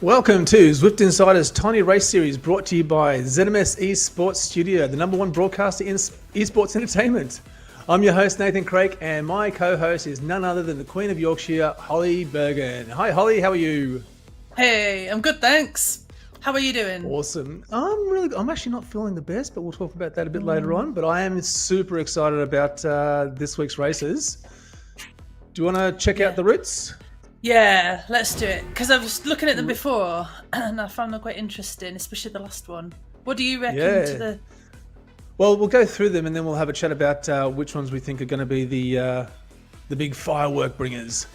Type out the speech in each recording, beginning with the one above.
Welcome to Zwift Insider's Tiny Race Series, brought to you by ZMS Esports Studio, the number one broadcaster in esports entertainment. I'm your host, Nathan Craik, and my co-host is none other than the Queen of Yorkshire, Holly Bergen. Hi, Holly, how are you? Hey, I'm good, thanks. How are you doing? Awesome. I'm actually not feeling the best, but we'll talk about that a bit later on. But I am super excited about this week's races. Do you want to check out the routes? Yeah, let's do it. Because I was looking at them before, and I found them quite interesting, especially the last one. What do you reckon to the... Well, we'll go through them, and then we'll have a chat about which ones we think are going to be the big firework bringers.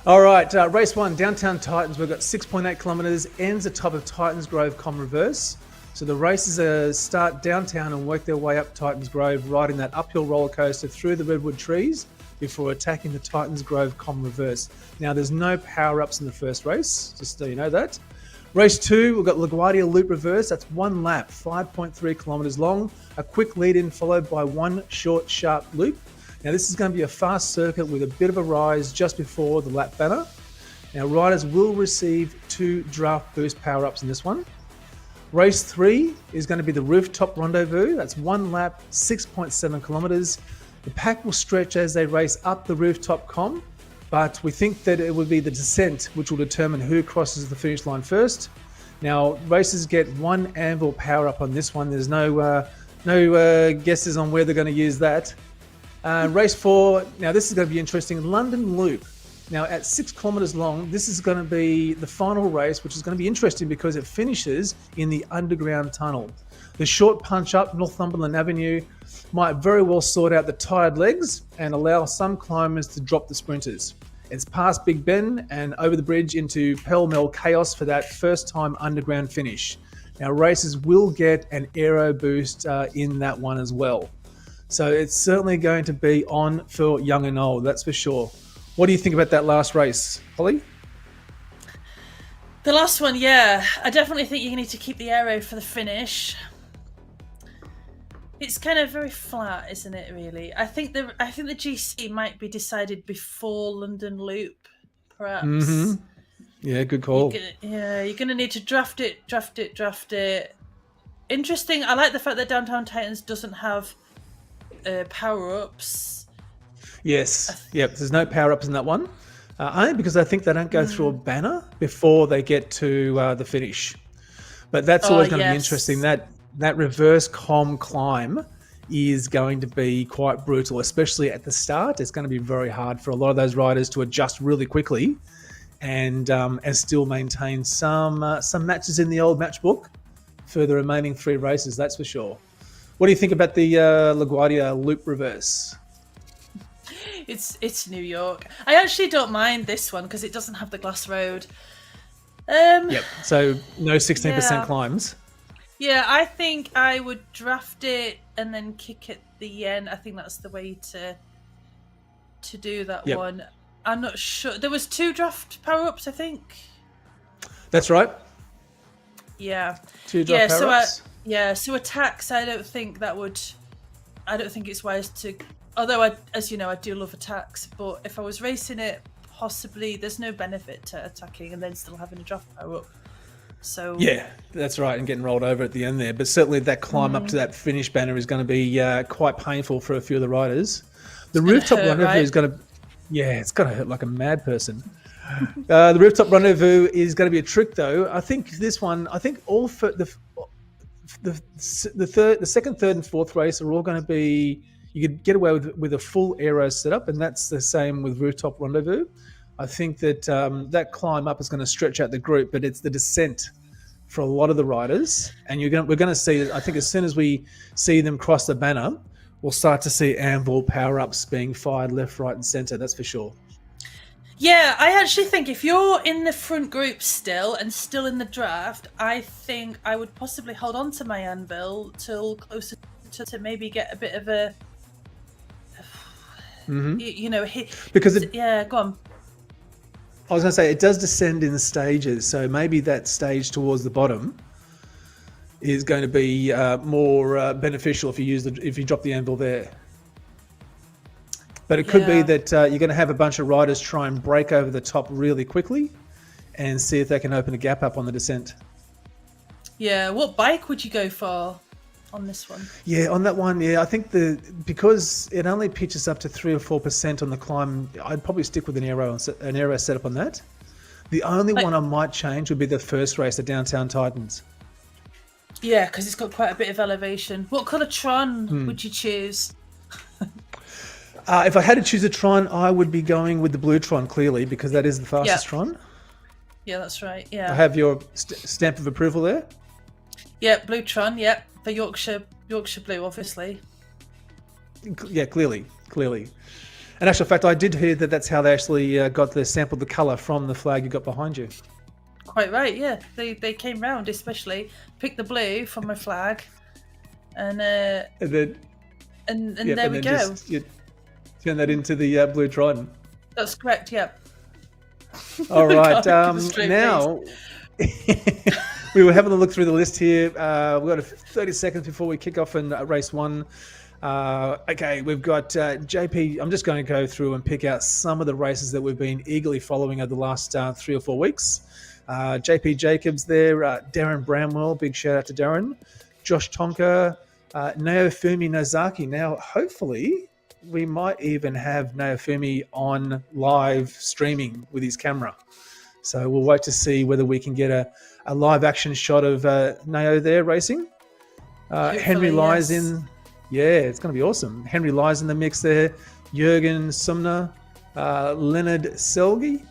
All right, race one, Downtown Titans. We've got 6.8 kilometres, ends atop of Titans Grove KOM Reverse. So the races start downtown and work their way up Titans Grove, riding that uphill roller coaster through the redwood trees before attacking the Titans Grove KOM Reverse. Now, there's no power-ups in the first race, just so you know that. Race two, we've got LaGuardia Loop Reverse. That's one lap, 5.3 kilometres long. A quick lead-in followed by one short, sharp loop. Now, this is going to be a fast circuit with a bit of a rise just before the lap banner. Now, riders will receive 2 draft boost power-ups in this one. Race 3 is going to be the Rooftop Rendezvous. That's one lap, 6.7 kilometres. The pack will stretch as they race up the Rooftop KOM, but we think that it will be the descent which will determine who crosses the finish line first. Now, racers get 1 anvil power-up on this one. There's no guesses on where they're going to use that. Race 4, now this is going to be interesting, London Loop. Now at 6 kilometres long, this is going to be the final race, which is going to be interesting because it finishes in the underground tunnel. The short punch up Northumberland Avenue might very well sort out the tired legs and allow some climbers to drop the sprinters. It's past Big Ben and over the bridge into Pell Mell Chaos for that first time underground finish. Now racers will get an aero boost in that one as well. So it's certainly going to be on for young and old, that's for sure. What do you think about that last race, Holly? The last one, yeah. I definitely think you need to keep the aero for the finish. It's kind of very flat, isn't it, really? I think the GC might be decided before London Loop, perhaps. Mm-hmm. Yeah, good call. You're going to need to draft it. Interesting. I like the fact that Downtown Titans doesn't have power-ups. Yes. Yep. There's no power-ups in that one. Only because I think they don't go through a banner before they get to the finish. But that's always going to be interesting. That reverse KOM climb is going to be quite brutal, especially at the start. It's going to be very hard for a lot of those riders to adjust really quickly and still maintain some matches in the old match book for the remaining 3 races, that's for sure. What do you think about the LaGuardia Loop Reverse? It's New York. I actually don't mind this one because it doesn't have the glass road. Yep. So no 16% climbs. Yeah, I think I would draft it and then kick at the end. I think that's the way to do that one. I'm not sure. There was 2 draft power-ups, I think. That's right. Yeah. 2 draft power-ups. So attacks, I don't think it's wise to... Although, as you know, I do love attacks, but if I was racing it, possibly there's no benefit to attacking and then still having a draft power-up. So yeah, that's right, and getting rolled over at the end there. But certainly that climb up to that finish banner is going to be quite painful for a few of the riders. The Rooftop Rendezvous is going to... Yeah, it's going to hurt like a mad person. The Rooftop Rendezvous is going to be a trick, though. I think this one... I think all for the second, third, and fourth race are all going to be... You could get away with a full aero setup, and that's the same with Rooftop Rendezvous. I think that that climb up is going to stretch out the group, but it's the descent for a lot of the riders. And we're going to see, I think as soon as we see them cross the banner, we'll start to see anvil power-ups being fired left, right, and centre, that's for sure. Yeah, I actually think if you're in the front group still and still in the draft, I think I would possibly hold on to my anvil till closer to maybe get a bit of a... Because go on. I was going to say, it does descend in stages, so maybe that stage towards the bottom is going to be more beneficial if you drop the anvil there. But it could be that you're going to have a bunch of riders try and break over the top really quickly, and see if they can open a gap up on the descent. Yeah, what bike would you go for on this one? Yeah, on that one, I think because it only pitches up to 3 or 4% on the climb, I'd probably stick with an aero setup on that. The only one I might change would be the first race at Downtown Titans. Yeah, because it's got quite a bit of elevation. What colour Tron would you choose? If I had to choose a Tron, I would be going with the blue Tron, clearly, because that is the fastest Tron. Yeah, that's right. Yeah. I have your stamp of approval there. Yeah, blue Tron. Yeah, for Yorkshire blue, obviously. Yeah, clearly. And actual fact, I did hear that that's how they actually sampled the colour from the flag you got behind you. Quite right. Yeah, they came round, especially picked the blue from my flag, and there we go. You turn that into the blue Tron. That's correct. Yeah. All right. Now. We were having a look through the list here. We've got 30 seconds before we kick off in race 1. Okay, we've got JP. I'm just going to go through and pick out some of the races that we've been eagerly following over the last 3 or 4 weeks. JP Jacobs there, Darren Bramwell, big shout out to Darren. Josh Tonka, Naofumi Nozaki. Now, hopefully, we might even have Naofumi on live streaming with his camera. So we'll wait to see whether we can get a live action shot of Nao there racing. Henry Lies in. Yeah, it's going to be awesome. Henry Lies in the mix there. Jürgen Sumner, Leonard Selgi,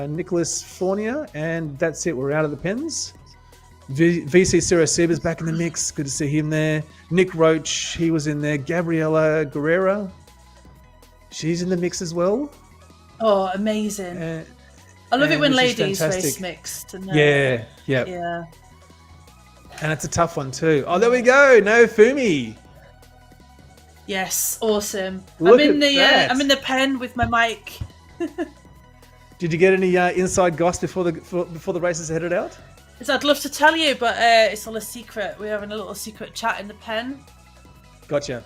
Nicholas Fournier, and that's it. We're out of the pens. VC Sirasiba's back in the mix. Good to see him there. Nick Roach, he was in there. Gabriela Guerrera, she's in the mix as well. Oh, amazing. I love it when ladies race mixed. And, yeah. And it's a tough one too. Oh, there we go. Naofumi. Yes, awesome. Look I'm in at the pen with my mic. Did you get any inside goss before the races headed out? So I'd love to tell you, but it's all a secret. We're having a little secret chat in the pen. Gotcha.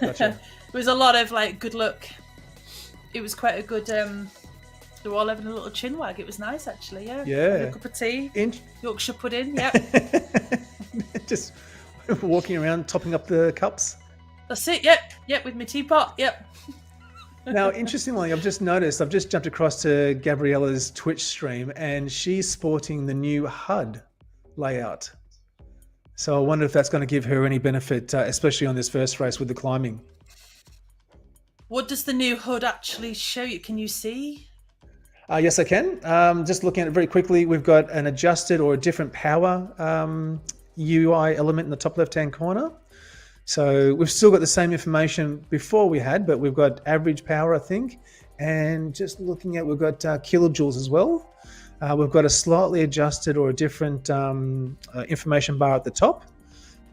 It was a lot of good luck. It was quite a good. They were all having a little chin wag. It was nice, actually. Yeah. A cup of tea. Yorkshire pudding. Yep. Just walking around, topping up the cups. That's it. Yep. With my teapot. Yep. Now, interestingly, I've just jumped across to Gabriella's Twitch stream, and she's sporting the new HUD layout. So I wonder if that's going to give her any benefit, especially on this first race with the climbing. What does the new HUD actually show you? Can you see? Yes, I can. Just looking at it very quickly, we've got an adjusted or a different power UI element in the top left-hand corner. So we've still got the same information before we had, but we've got average power, I think. And just looking at, we've got kilojoules as well. We've got a slightly adjusted or a different information bar at the top.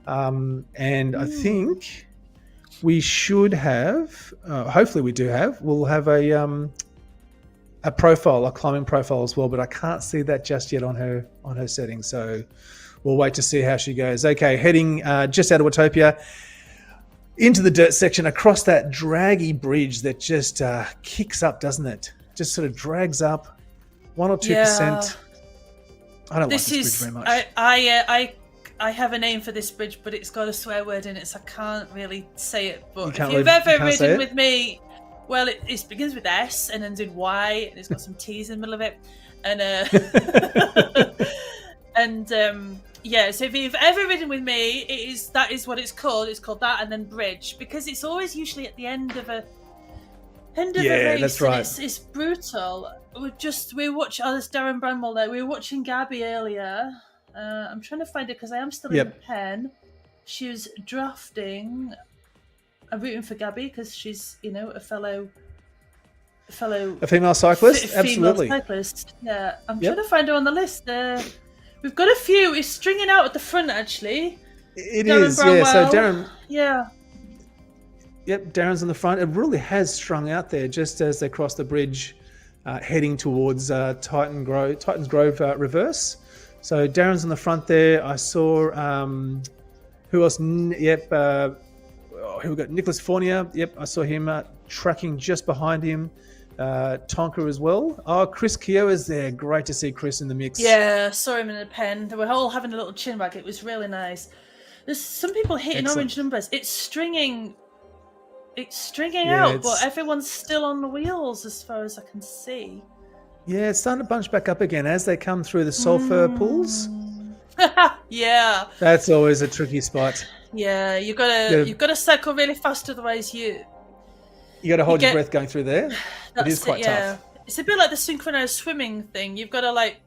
And I think we should have, hopefully we do have, we'll have a profile, a climbing profile as well, but I can't see that just yet on her settings. So we'll wait to see how she goes. Okay, heading just out of Watopia into the dirt section across that draggy bridge that just kicks up, doesn't it? Just sort of drags up 1 or 2%. Yeah. I don't like this bridge very much. I have a name for this bridge, but it's got a swear word in it, so I can't really say it. But if you've ever ridden with me, well, it begins with S and ends in Y, and it's got some T's in the middle of it. And so if you've ever ridden with me, that is what it's called. It's called that, and then bridge, because it's always usually at the end of a race. That's right. It's brutal. We're watching. Oh, there's Darren Bramwell there. We were watching Gabby earlier. I'm trying to find her because I am still in the pen. She was drafting. I'm rooting for Gabby because she's, a fellow female cyclist. Absolutely. Female cyclist. Yeah, I'm trying to find her on the list. We've got a few. It's stringing out at the front, actually. It is, yeah. So Darren. Yeah. Yep, Darren's on the front. It really has strung out there just as they cross the bridge, heading towards Titans Grove Reverse. So Darren's on the front there. I saw who else? Here we got Nicholas Fournier. Yep, I saw him tracking just behind him. Tonka as well. Oh, Chris Keogh's there. Great to see Chris in the mix. Yeah, saw him in the pen. They were all having a little chin wag. It was really nice. There's some people hitting Excellent. orange numbers. It's stringing Yeah, out, but everyone's still on the wheels as far as I can see. Yeah, it's starting to bunch back up again as they come through the sulfur pools. Yeah. That's always a tricky spot. Yeah, you've got to cycle really fast, otherwise you got to hold your breath going through there. It is quite tough. It's a bit like the synchronized swimming thing. You've got to like.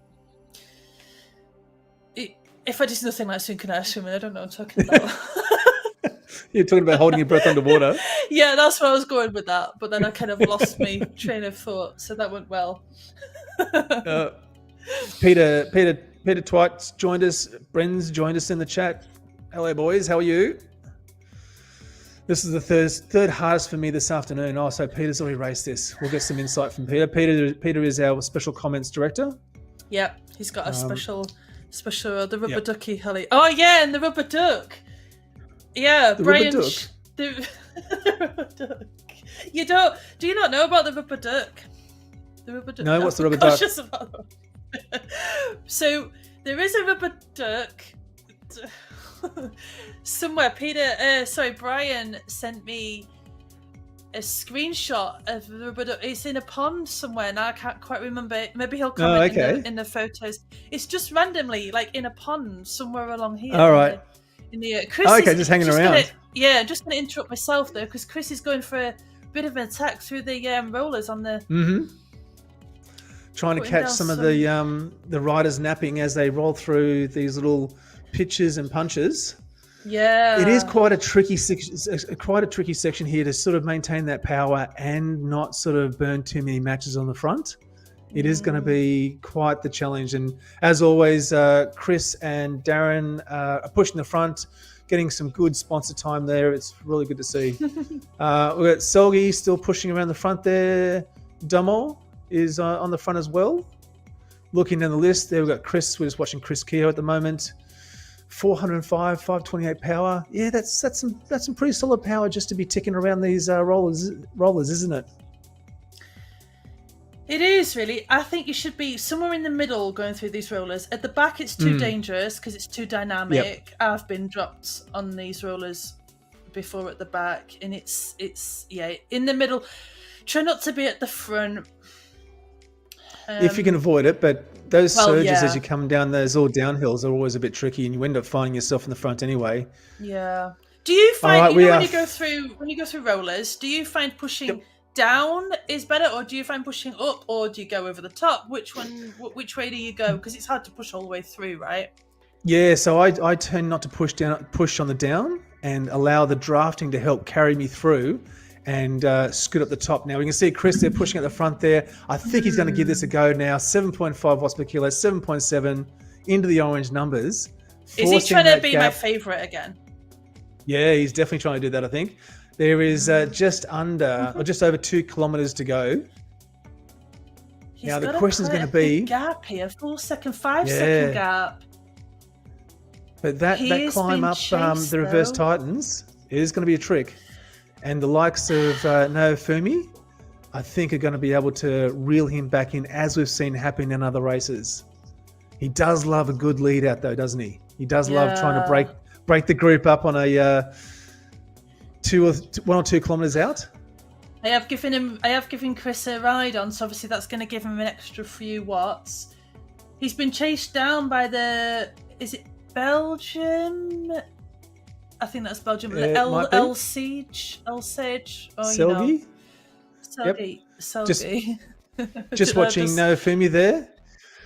If I did nothing like synchronized swimming, I don't know what I'm talking about. You're talking about holding your breath underwater. Yeah, that's where I was going with that. But then I kind of lost my train of thought, so that went well. Peter Twite's joined us. Bren's joined us in the chat. Hello, boys. How are you? This is the third hardest for me this afternoon. Oh, so Peter's already raced this. We'll get some insight from Peter. Peter is our special comments director. Yep, he's got a special the rubber ducky heli. Oh yeah, and the rubber duck. Yeah, the Brian. Rubber duck. The rubber duck. Do you not know about the rubber duck? The rubber duck. No, what's the rubber duck? So there is a rubber duck. Somewhere, Brian sent me a screenshot of the rubber duck. It's in a pond somewhere, and I can't quite remember. Maybe he'll comment in the photos. It's just randomly, like in a pond somewhere along here. All right. Chris just hanging around. Just going to interrupt myself though, because Chris is going for a bit of an attack through the rollers on the. Mm-hmm. Trying to catch some of the riders napping as they roll through these little pitches and punches. Yeah, it is quite a tricky section here to sort of maintain that power and not sort of burn too many matches on the front. It is going to be quite the challenge, and as always, Chris and Darren are pushing the front, getting some good sponsor time there. It's really good to see. We've got Selgi still pushing around the front there. Damo is on the front as well. Looking down the list, there we've got Chris. We're just watching Chris Keogh at the moment. 405, 528 power. Yeah, that's some pretty solid power just to be ticking around these rollers, isn't it? It is really. I think you should be somewhere in the middle going through these rollers. At the back, it's too dangerous because it's too dynamic. Yep. I've been dropped on these rollers before at the back, and it's in the middle. Try not to be at the front. If you can avoid it, but those surges as you come down those all downhills are always a bit tricky, and you end up finding yourself in the front anyway. Yeah. Do you find when you go through rollers, do you find pushing down is better, or do you find pushing up, or do you go over the top? Which way do you go? Because it's hard to push all the way through, right? Yeah, so I tend not to push on the down and allow the drafting to help carry me through and scoot up the top. Now we can see Chris there pushing at the front there. I think he's going to give this a go now. 7.5 watts per kilo, 7.7 into the orange numbers. Is he trying to be my favourite again? Yeah, he's definitely trying to do that, I think. There is just over 2 kilometres to go. Now the question is going to be gap here, 4 second, 5 second gap. But that climb up the reverse Titans is going to be a trick, and the likes of Naofumi, I think, are going to be able to reel him back in, as we've seen happen in other races. He does love a good lead out, though, doesn't he? He does love trying to break the group up on a 1 or 2 kilometres out. I have given Chris a ride on, so obviously that's going to give him an extra few watts. He's been chased down by is it Belgium? I think that's Belgium. El Sage. Selgi? Selgi. Selgi. Just watching Naofumi there.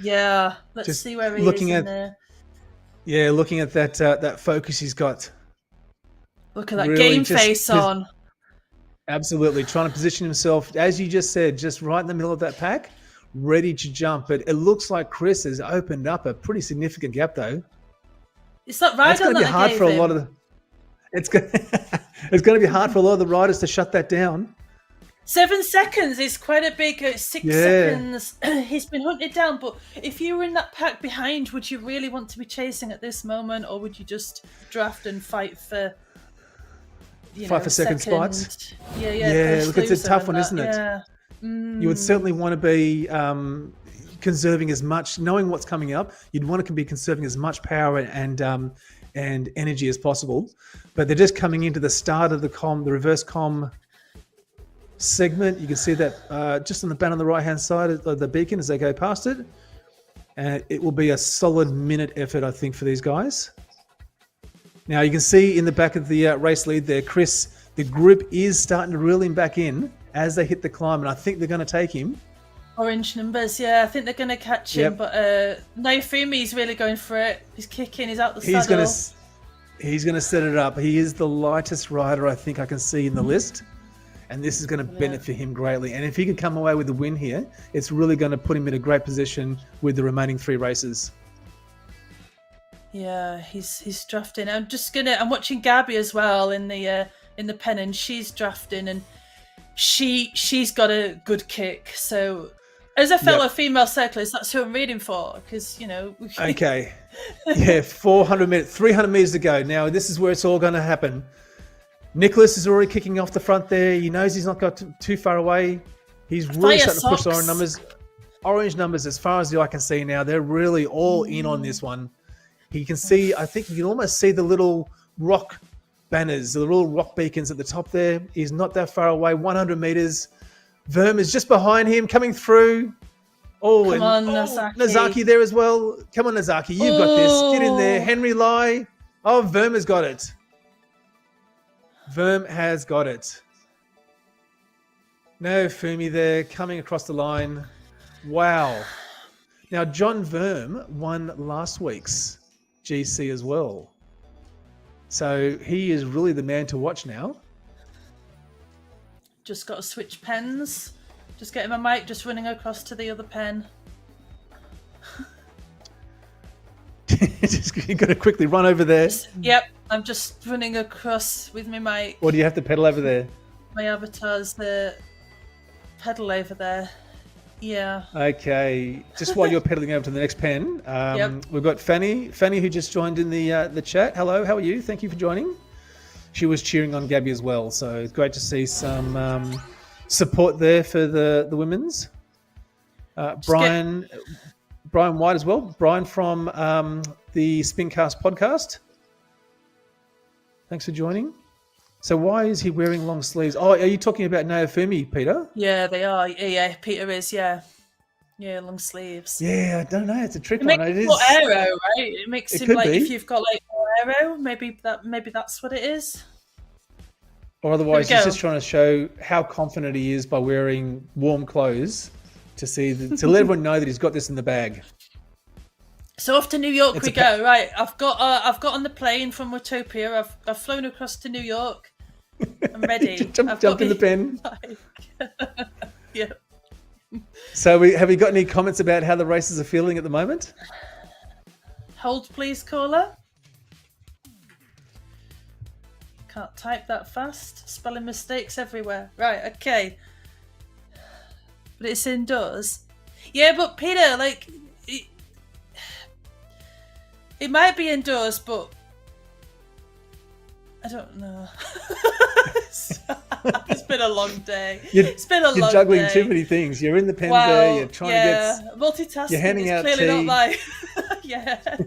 Yeah, let's see where he is in there. Yeah, looking at that focus he's got. Look at that game face on. Absolutely. Trying to position himself, as you just said, just right in the middle of that pack, ready to jump. But it looks like Chris has opened up a pretty significant gap, though. It's that ride on that I gave him. It's going to be hard for a lot of the riders to shut that down. 7 seconds is quite a big 6 seconds. He's been hunted down, but if you were in that pack behind, would you really want to be chasing at this moment, or would you just draft and fight for... Fight for second spots. Yeah. Look, it's a tough one, isn't it? You would certainly want to be conserving as much, knowing what's coming up. You'd want to be conserving as much power and energy as possible. But they're just coming into the start of the reverse KOM segment. You can see that just on the band on the right-hand side of the beacon as they go past it. And it will be a solid minute effort, I think, for these guys. Now, you can see in the back of the race lead there, Chris, the grip is starting to reel him back in as they hit the climb, and I think they're going to take him. Orange numbers, yeah. I think they're going to catch him, but Naofumi's really going for it. He's kicking, he's out the saddle. He's going to set it up. He is the lightest rider I think I can see in the list, and this is going to benefit him greatly. And if he can come away with the win here, it's really going to put him in a great position with the remaining 3 races. Yeah, he's drafting. I'm watching Gabby as well in the pen, and she's drafting, and she's got a good kick. So as a fellow female cyclist, that's who I'm reading for, because Okay. Yeah, 400 minutes, 300 meters to go. Now this is where it's all going to happen. Nicholas is already kicking off the front there. He knows he's not got too far away. He's really starting to push the orange numbers. Orange numbers, as far as the eye can see now, they're really all in on this one. He can see, I think you can almost see the little rock banners, the little rock beacons at the top there. He's not that far away, 100 meters. Verm is just behind him, coming through. Come on, Nazaki. Nazaki there as well. Come on, Nazaki, you've got this. Get in there. Henry Lai. Oh, Verm has got it. Verm has got it. Naofumi there, coming across the line. Wow. Now, John Verm won last week's GC as well. So he is really the man to watch now. Just got to switch pens. Just getting my mic, just running across to the other pen. You've got to quickly run over there. Yep, I'm just running across with my mic. Or do you have to pedal over there? My avatar's the pedal over there. Yeah. Okay. Just while you're pedaling over to the next pen, we've got Fanny. Fanny, who just joined in the chat. Hello, how are you? Thank you for joining. She was cheering on Gabby as well, so it's great to see some support there for the women's. Brian White as well. Brian from the Spincast podcast. Thanks for joining. So why is he wearing long sleeves? Oh, are you talking about Naofumi, Peter? Yeah, they are. Yeah, Peter is, yeah. Yeah, long sleeves. Yeah, I don't know. It's a trick one. It makes more aero, right? It makes him like, be. if you've got like more aero, maybe that's what it is. Or otherwise, he's just trying to show how confident he is by wearing warm clothes to let everyone know that he's got this in the bag. So off to New York we go. Right, I've got on the plane from Rotopia. I've flown across to New York. I'm ready. jump in the pen. Yeah. So have we got any comments about how the races are feeling at the moment? Hold please, caller. Can't type that fast. Spelling mistakes everywhere. Right, okay. But it's indoors. Yeah, but Peter, like, it might be indoors, but I don't know. It's been a long day. It's been a long day. You're juggling too many things. You're in the pen there. You're trying to get... multitasking. You're handing out clearly tea. Not my... Yeah.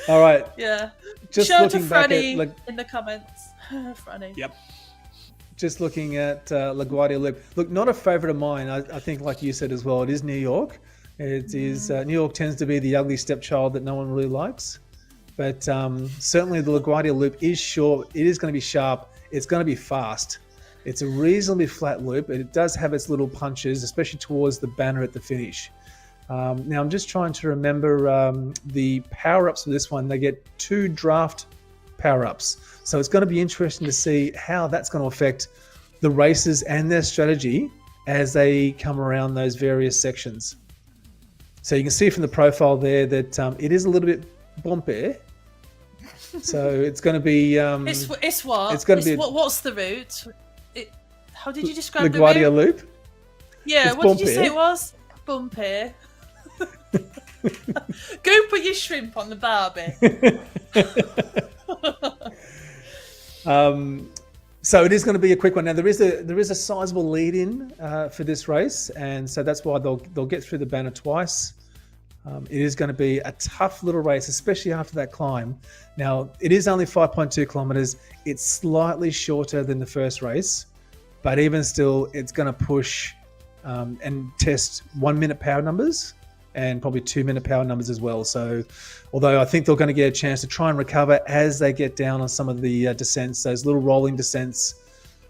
All right. Yeah. Just Show looking to back Franny at... in the comments. Franny. Yep. Just looking at LaGuardia Loop. Look, not a favourite of mine. I think, like you said as well, it is New York. It is New York tends to be the ugly stepchild that no one really likes. But certainly the LaGuardia Loop is short. It is going to be sharp. It's going to be fast. It's a reasonably flat loop, but it does have its little punches, especially towards the banner at the finish. Now, I'm just trying to remember the power-ups for this one. They get 2 draft power-ups. So it's going to be interesting to see how that's going to affect the races and their strategy as they come around those various sections. So you can see from the profile there that it is a little bit bumpy. So it's going to be... it's what? It's going to be... What's the route? How did you describe the LaGuardia route? Loop? Yeah, it's what bumpy. did you say it was? Bumpy. Go put your shrimp on So it is going to be a quick one. Now there is a sizable lead in for this race, and so that's why they'll get through the banner twice. It is going to be a tough little race, especially after that climb. Now it is only 5.2 kilometers. It's slightly shorter than the first race, but even still, it's going to push and test 1 minute power numbers and probably 2 minute power numbers as well. So although I think they're going to get a chance to try and recover as they get down on some of the descents, those little rolling descents,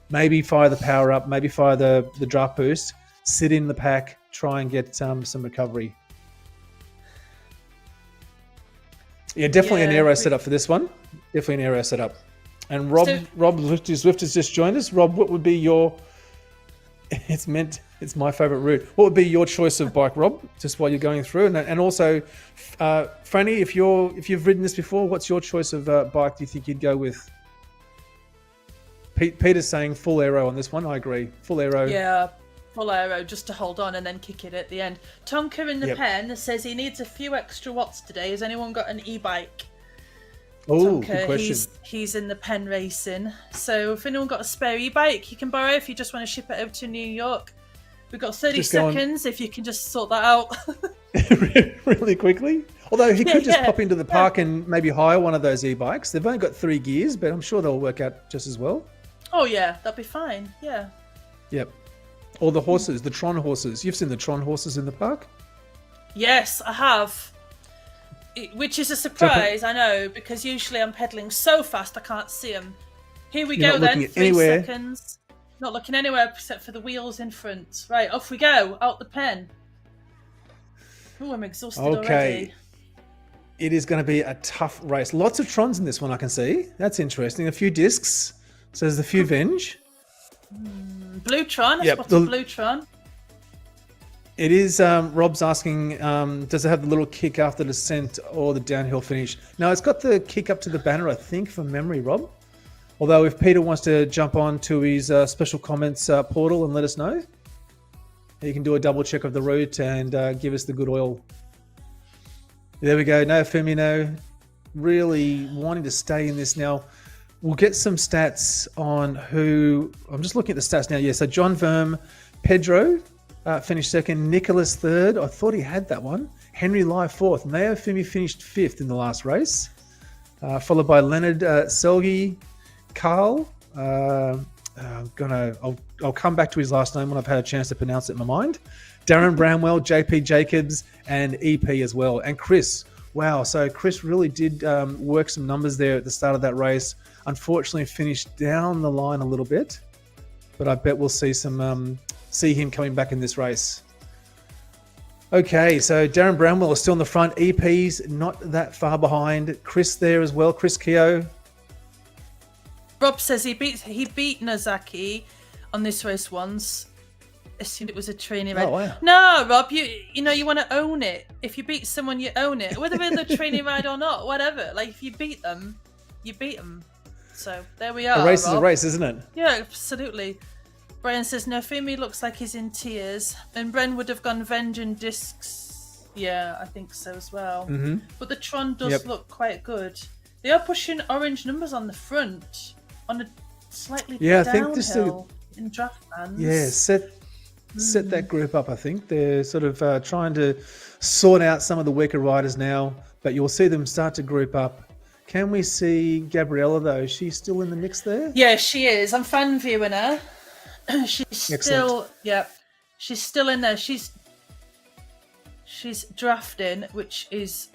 maybe fire the power up, maybe fire the draft boost, sit in the pack, try and get some recovery. Yeah, definitely an aero setup for this one. Definitely an aero setup. And Rob Zwift has just joined us. Rob, what would be your... It's my favourite route. What would be your choice of bike, Rob? Just while you're going through, and also, Franny, if you've ridden this before, what's your choice of bike? Do you think you'd go with? Peter's saying full aero on this one. I agree, full aero. Yeah, full aero just to hold on and then kick it at the end. Tonka in the pen says he needs a few extra watts today. Has anyone got an e-bike? Oh, good question. He's in the pen racing. So if anyone got a spare e-bike, you can borrow if you just want to ship it over to New York. We've got 30 seconds if you can just sort that out. Really quickly. Although he could just pop into the park and maybe hire one of those e-bikes. They've only got 3 gears, but I'm sure they'll work out just as well. Oh yeah, that'd be fine. Yeah. Yep. Or the horses, the Tron horses. You've seen the Tron horses in the park? Yes, I have. Which is a surprise, I know, because usually I'm pedaling so fast I can't see them. Here we go then, 3 seconds. Not looking anywhere except for the wheels in front. Right, off we go, out the pen. Oh, I'm exhausted already. It is going to be a tough race. Lots of Trons in this one I can see. That's interesting. A few discs. So there's a few Venge. Blue Tron, I spotted Blue Tron. It is, Rob's asking, does it have the little kick after the descent or the downhill finish? No, it's got the kick up to the banner, I think, from memory, Rob. Although if Peter wants to jump on to his special comments portal and let us know, he can do a double check of the route and give us the good oil. There we go. No Firmino really wanting to stay in this now. We'll get some stats on who... I'm just looking at the stats now. Yeah, so John Verm, Pedro... finished second. Nicholas third. I thought he had that one. Henry Lai fourth. Nao Fumi finished fifth in the last race. Followed by Leonard Selgi, Carl. I'll come back to his last name when I've had a chance to pronounce it in my mind. Darren Bramwell, JP Jacobs, and EP as well. And Chris. Wow. So Chris really did work some numbers there at the start of that race. Unfortunately, finished down the line a little bit. But I bet we'll see some... see him coming back in this race. Okay, so Darren Bramwell is still in the front. EP's not that far behind. Chris there as well. Chris Keogh. Rob says he beat Nozaki on this race once. Assumed it was a training ride. Oh, wow. No, Rob, you know you want to own it. If you beat someone, you own it, whether it's a training ride or not, whatever. Like if you beat them, you beat them. So there we are. A race Rob. is a race, isn't it? Yeah, absolutely. Brian says, Nofumi looks like he's in tears. And Bren would have gone Venge and Discs. Yeah, I think so as well. Mm-hmm. But the Tron does look quite good. They are pushing orange numbers on the front. On a slightly downhill in draft bands. Yeah, set that group up, I think. They're sort of trying to sort out some of the weaker riders now. But you'll see them start to group up. Can we see Gabriella, though? Is she still in the mix there? Yeah, she is. I'm fan viewing her. She's Excellent. she's still in there. She's drafting, which is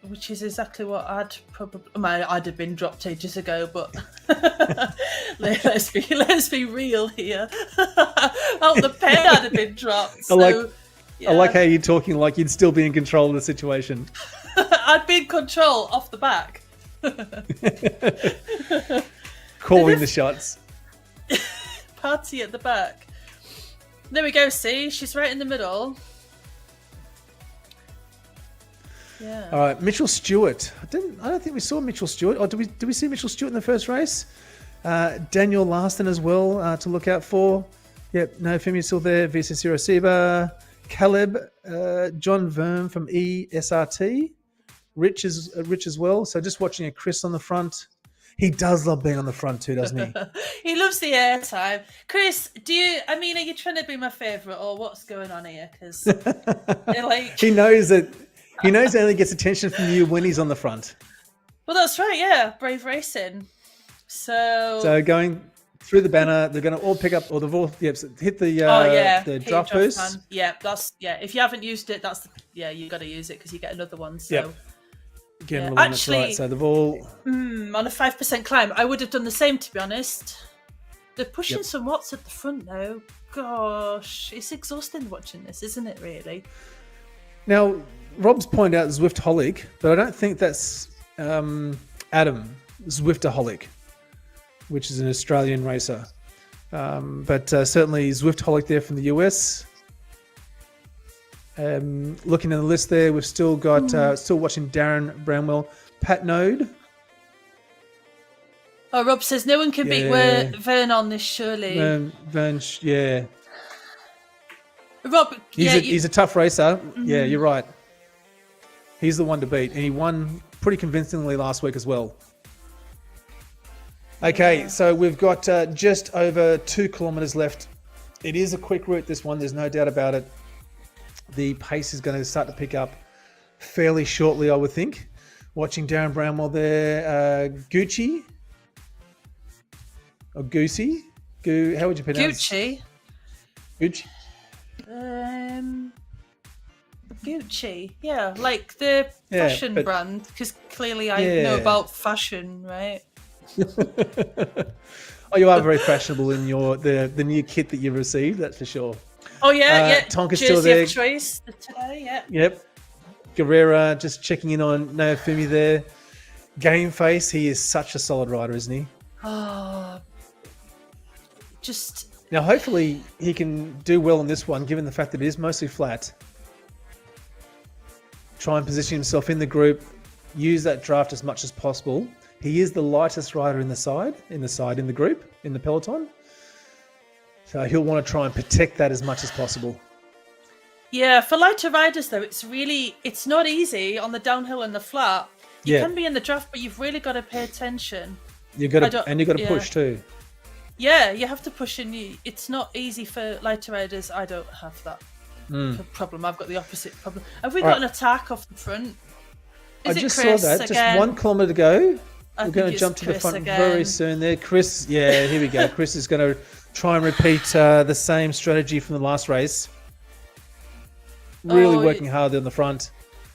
exactly what I'd have been dropped ages ago, but let's be real here. Out the pen I'd have been dropped. So, I like how you're talking like you'd still be in control of the situation. I'd be in control off the back. Calling the shots. Party at the back. There we go. See, she's right in the middle. Yeah. All right, Mitchell Stewart. I don't think we saw Mitchell Stewart. Or did we see Mitchell Stewart in the first race? Daniel Larston as well to look out for. Yep, no, Femi's still there. Visa Sirosiba, Caleb, John Verm from ESRT, Rich as well. So just watching a Chris on the front. He does love being on the front too, doesn't he? He loves the airtime. Chris, are you trying to be my favourite or what's going on here? Because He knows that he only gets attention from you when he's on the front. Well, that's right, yeah. Brave racing. So going through the banner, they're going to all pick up, or they've all hit the draft boost. Yeah, if you haven't used it, you got to use it because you get another one. So Actually, right. So they've all on a 5% climb. I would have done the same, to be honest. They're pushing some watts at the front now. Gosh, it's exhausting watching this, isn't it? Really. Now, Rob's pointed out Zwiftaholic, but I don't think that's Adam Zwiftaholic, which is an Australian racer. But certainly Zwiftaholic there from the US. Looking at the list there, we've still got still watching Darren Bramwell, Pat Node. Oh, Rob says no one can beat Vern on this, surely. Vern, yeah. Rob, he's a tough racer. Mm-hmm. Yeah, you're right. He's the one to beat, and he won pretty convincingly last week as well. Okay, so we've got just over 2 kilometres left. It is a quick route, this one. There's no doubt about it. The pace is going to start to pick up fairly shortly, I would think. Watching Darren Bramwell there. Gucci? Or Goosey? How would you pronounce Gucci? Gucci? Gucci. Yeah, like the fashion brand. Because clearly I know about fashion, right? Oh, you are very fashionable in the new kit that you've received, that's for sure. Oh yeah. Tonka's Jersey still there. Of choice today, yeah. Yep. Guerrera just checking in on Naofumi there. Game Face, he is such a solid rider, isn't he? Oh, now hopefully he can do well on this one, given the fact that it is mostly flat. Try and position himself in the group, use that draft as much as possible. He is the lightest rider in the group, in the peloton. So he'll want to try and protect that as much as possible. Yeah, for lighter riders though, it's not easy on the downhill and the flat. You can be in the draft, but you've really got to pay attention. You've got to push too. Yeah, you have to push in. It's not easy for lighter riders. I don't have that problem. I've got the opposite problem. Have we got an attack off the front? I just saw that. Just 1 kilometre to go. We're going to jump to the front very soon there. Chris, here we go. Chris is going to try and repeat the same strategy from the last race. Really working hard on the front.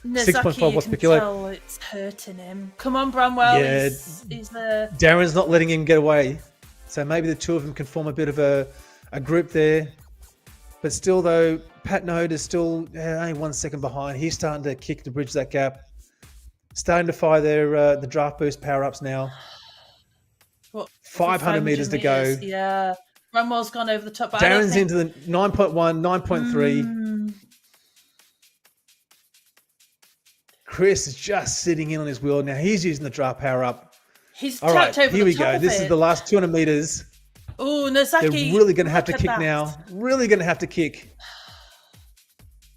6.5 watts per kilo. It's hurting him. Come on, Bramwell. Yeah, he's there. Darren's not letting him get away. So maybe the two of them can form a bit of a group there. But still, though, Pat Node is still only 1 second behind. He's starting to kick to bridge that gap. Starting to fire the draft boost power-ups now. What, 500 metres to go. Yeah. Bramwell's gone over the top. Darren's into the 9.1, 9.3. Chris is just sitting in on his wheel. Now he's using the draft power-up. He's all right, over here we the top go. of This it. is the last 200 metres. Oh, Nozaki. They're really going to have to kick now. Really going to have to kick.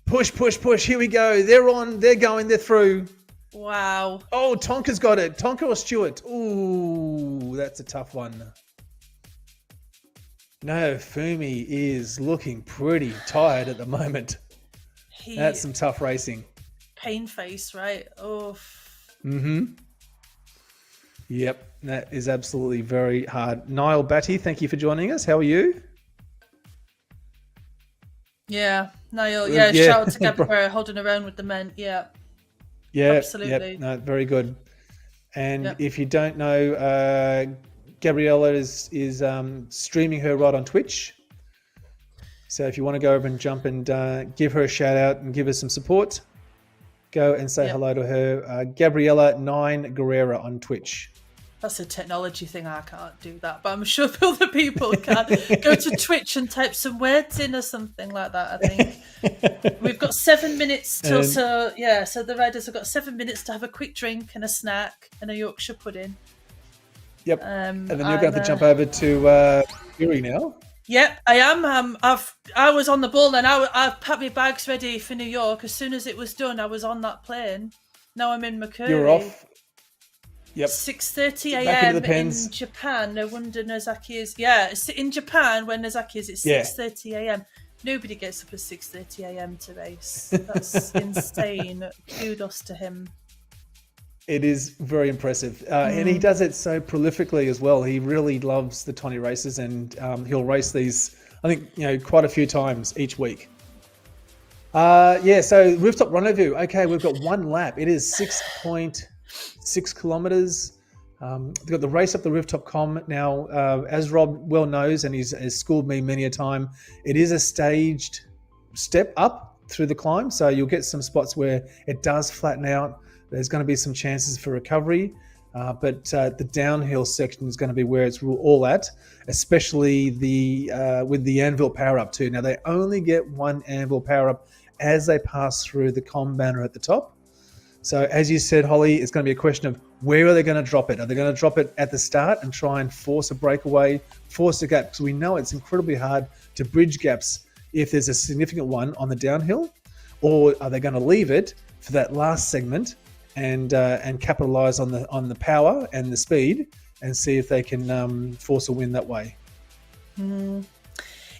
Push, push, push. Here we go. They're on. They're going. They're through. Wow. Oh, Tonka's got it. Tonka or Stewart? Ooh, that's a tough one. No, Fumi is looking pretty tired at the moment. That's some tough racing. Pain face, right? Oh. Mm-hmm. Yep, that is absolutely very hard. Niall Batty, thank you for joining us. How are you? Yeah, Niall. Yeah, shout out to Gabriella holding around with the men. Yeah. Yeah, absolutely. Yep. No, very good. And if you don't know, Gabriella is streaming her ride on Twitch. So if you want to go over and jump and give her a shout out and give her some support, go and say hello to her. Gabriella9 Guerrera on Twitch. That's a technology thing. I can't do that, but I'm sure other people can. Go to Twitch and type some words in or something like that, I think. We've got 7 minutes till, so the riders have got 7 minutes to have a quick drink and a snack and a Yorkshire pudding. Yep. And then you're going to jump over to Yuri now. Yep, I am. I was on the ball then. I've packed my bags ready for New York. As soon as it was done, I was on that plane. Now I'm in McCurry. You're off. Yep. 6:30 Back into a.m. the pens. in Japan. No wonder Nozaki is. Yeah, in Japan when Nozaki is, it's Yeah. 6:30 a.m. Nobody gets up at 6:30 a.m. to race. That's insane. Kudos to him. It is very impressive. And he does it so prolifically as well. He really loves the tiny races, and he'll race these, I think, quite a few times each week. So Rooftop Rendezvous. Okay, we've got one lap. It is 6.6 kilometers. They've got the race up the Rooftop KOM. Now, as Rob well knows, and has schooled me many a time, it is a staged step up through the climb. So you'll get some spots where it does flatten out. There's going to be some chances for recovery, but the downhill section is going to be where it's all at, especially with the anvil power up too. Now, they only get one anvil power up as they pass through the KOM banner at the top. So as you said, Holly, it's going to be a question of where are they going to drop it? Are they going to drop it at the start and try and force a breakaway, force a gap? Because we know it's incredibly hard to bridge gaps if there's a significant one on the downhill, or are they going to leave it for that last segment and capitalize on the power and the speed and see if they can force a win that way?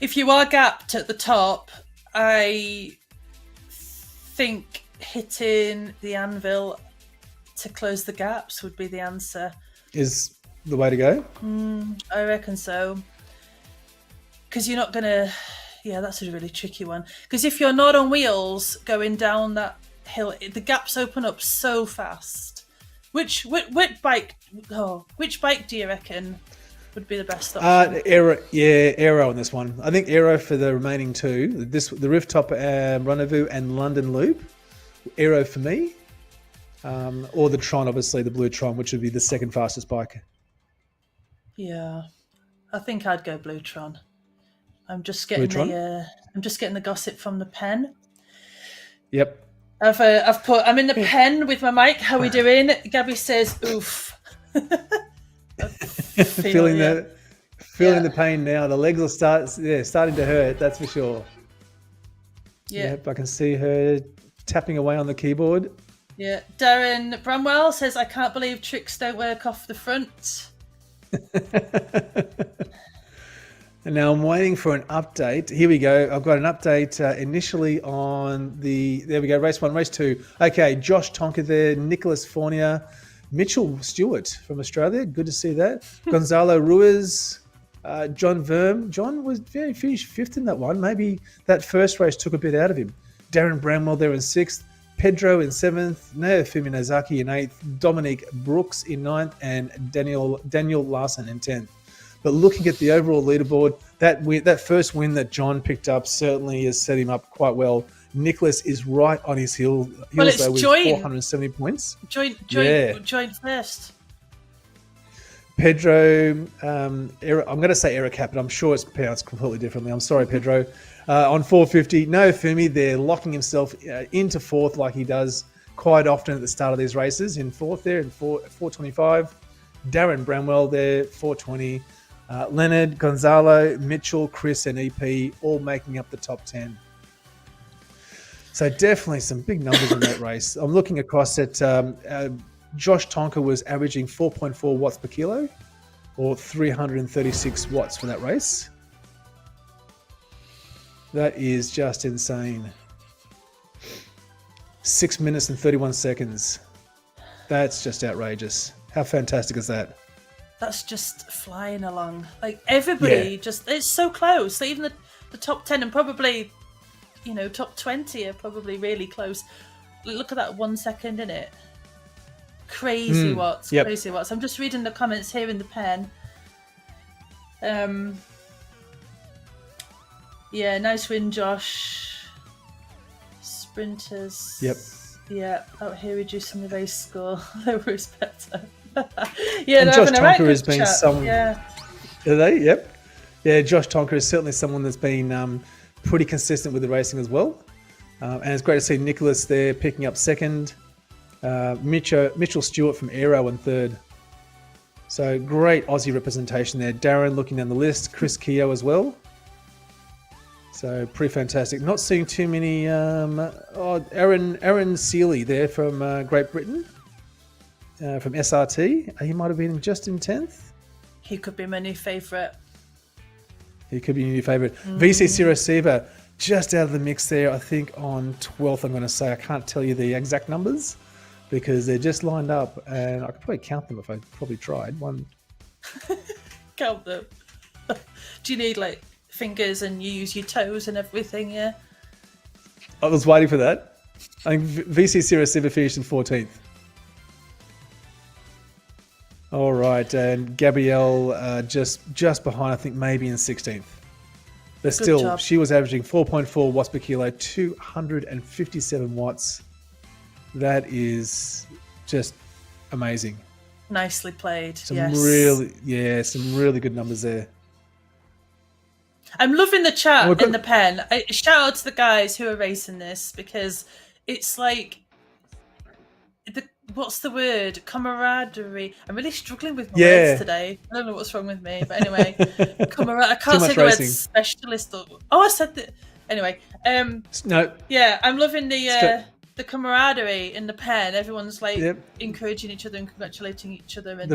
If you are gapped at the top, I think hitting the anvil to close the gaps would be the answer. Is the way to go? I reckon so. Because you're not going to... Yeah, that's a really tricky one. Because if you're not on wheels going down that hill, the gaps open up so fast. Which bike do you reckon would be the best option? Aero on this one. I think Aero for the remaining two. The Rooftop Rendezvous and London Loop. Aero for me. Or the Tron, obviously, the blue Tron, which would be the second fastest bike. Yeah. I think I'd go blue Tron. I'm just getting the gossip from the pen. Yep. I'm in the pen with my mic. How we doing? Gabby says, oof. Feeling the pain now. The legs are starting to hurt, that's for sure. Yeah. Yep, I can see her tapping away on the keyboard. Yeah. Darren Bramwell says, I can't believe tricks don't work off the front. And now I'm waiting for an update. Here we go. I've got an update initially on there we go, race 1, race 2. Okay, Josh Tonker there, Nicholas Fournier, Mitchell Stewart from Australia. Good to see that. Gonzalo Ruiz, John Verm. John finished 5th in that one. Maybe that first race took a bit out of him. Darren Bramwell there in 6th. Pedro in 7th. Naofumi Nozaki in 8th. Dominique Brooks in 9th. And Daniel Larson in 10th. But looking at the overall leaderboard, that first win that John picked up certainly has set him up quite well. Nicholas is right on his heels though, with 470 points. Joint first. Pedro, I'm going to say Ericap, but I'm sure it's pronounced completely differently. I'm sorry, Pedro. On 450, Naofumi there, locking himself into 4th like he does quite often at the start of these races. In 4th there, in 425. Darren Bramwell there, 420. Leonard, Gonzalo, Mitchell, Chris, and EP all making up the top 10. So definitely some big numbers in that race. I'm looking across at Josh Tonker was averaging 4.4 watts per kilo, or 336 watts for that race. That is just insane. 6 minutes and 31 seconds. That's just outrageous. How fantastic is that? That's just flying along. Like everybody it's so close. Like even the top 10 and probably, top 20 are probably really close. Look at that 1 second in it. Crazy watts, yep. Crazy watts. I'm just reading the comments here in the pen. Nice win, Josh. Sprinters. Yep. Yeah, out here reducing the race score. Lower is better. And Josh Tonker has been someone. Yeah. Are they? Yep. Yeah, Josh Tonker is certainly someone that's been pretty consistent with the racing as well. And it's great to see Nicholas there picking up 2nd. Mitchell Stewart from Aero in 3rd. So great Aussie representation there. Darren looking down the list. Chris Keogh as well. So pretty fantastic. Not seeing too many. Aaron Seeley there from Great Britain. from SRT. He might have been just in 10th. He could be my new favourite. He could be your new favourite. VCC Receiver, just out of the mix there, I think on 12th, I'm going to say. I can't tell you the exact numbers because they're just lined up, and I could probably count them if I probably tried. One. Count them. Do you need like fingers and you use your toes and everything? Yeah. I was waiting for that. I think VCC Receiver finished in 14th. All right, and Gabrielle just behind, I think maybe in 16th. But still, job. she was averaging 4.4 watts per kilo, 257 watts. That is just amazing. Nicely played. Some yes. some really good numbers there. I'm loving the chat in the pen. Shout out to the guys who are racing this because it's like what's the word? Camaraderie. I'm really struggling with my words today. I don't know what's wrong with me, but anyway, camaraderie. I can't say the word specialist. I said that. Anyway, no. Yeah, I'm loving the camaraderie in the pen. Everyone's like encouraging each other and congratulating each other, and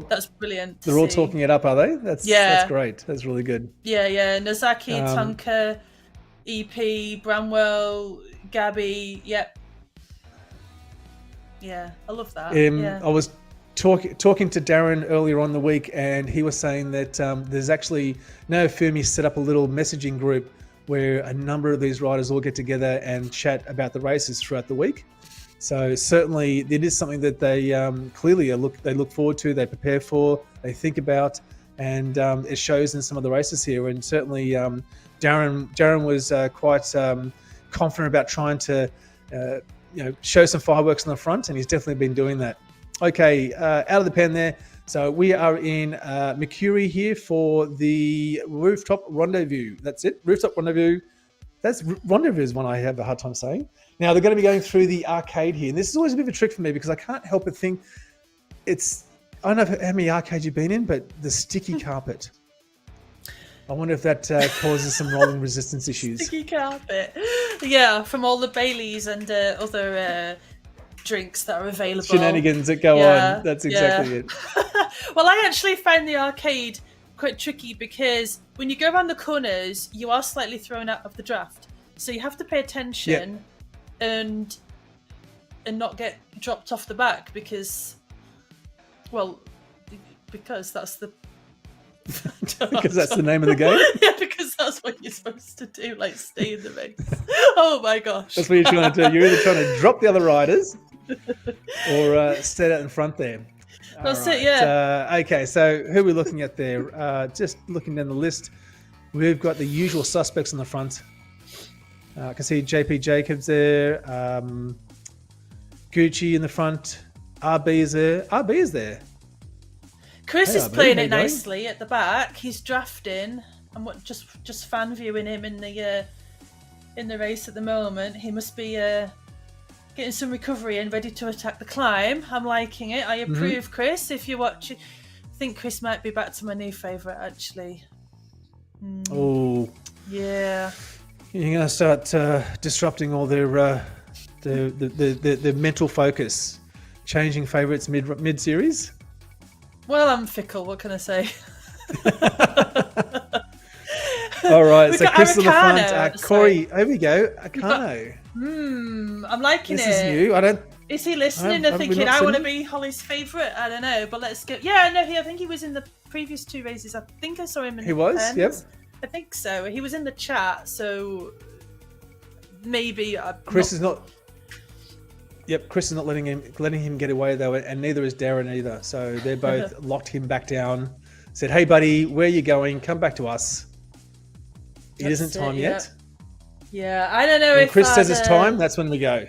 that's brilliant. They're all talking it up, are they? That's great. That's really good. Yeah. Nozaki, Tonka, EP, Bramwell, Gabby. Yep. Yeah, I love that. I was talking to Darren earlier on the week, and he was saying that there's actually now Fermi set up a little messaging group where a number of these riders all get together and chat about the races throughout the week. So certainly it is something that they clearly look forward to, they prepare for, they think about, and it shows in some of the races here. And certainly Darren was quite confident about trying to show some fireworks on the front, and he's definitely been doing that. Okay, out of the pen there. So we are in Mercury here for the Rooftop Rendezvous. That's it, Rooftop Rendezvous. That's Rendezvous is one I have a hard time saying. Now they're going to be going through the arcade here. And this is always a bit of a trick for me because I can't help but think I don't know how many arcades you've been in, but the sticky carpet. I wonder if that causes some rolling resistance issues. Sticky carpet. Yeah, from all the Baileys and other drinks that are available. Shenanigans that go on. That's exactly it. Well, I actually find the arcade quite tricky because when you go around the corners, you are slightly thrown out of the draft. So you have to pay attention and not get dropped off the back because that's the... because that's the name of the game? Yeah, because that's what you're supposed to do, like stay in the race. Oh my gosh. That's what you're trying to do. You're either trying to drop the other riders or stay out in front there. That's it, yeah. Okay, so who are we looking at there? Just looking down the list, we've got the usual suspects on the front. I can see JP Jacobs there, Gucci in the front, RB is there. RB is there. Chris is playing it nicely at the back. He's drafting. I'm just fan viewing him in the race at the moment. He must be getting some recovery and ready to attack the climb. I'm liking it. I approve, Chris. If you're watching, I think Chris might be back to my new favourite actually. Oh, yeah. You're going to start disrupting all their mental focus, changing favourites mid series. Well, I'm fickle. What can I say? All right, so Chris on the Arcano, front. Corey, here we go. Arcano. I'm liking this it. This is new. Is he listening and thinking, I want to be Holly's favourite? I don't know, but let's go. Yeah, no, I think he was in the previous two races. I think I saw him in He was, pens. yep. I think so. He was in the chat, so maybe... Chris is not letting him get away though, and neither is Darren either. So they're both locked him back down. Said, "Hey buddy, where are you going? Come back to us." It isn't time yet. Yeah, I don't know when if Chris says it's time. That's when we go.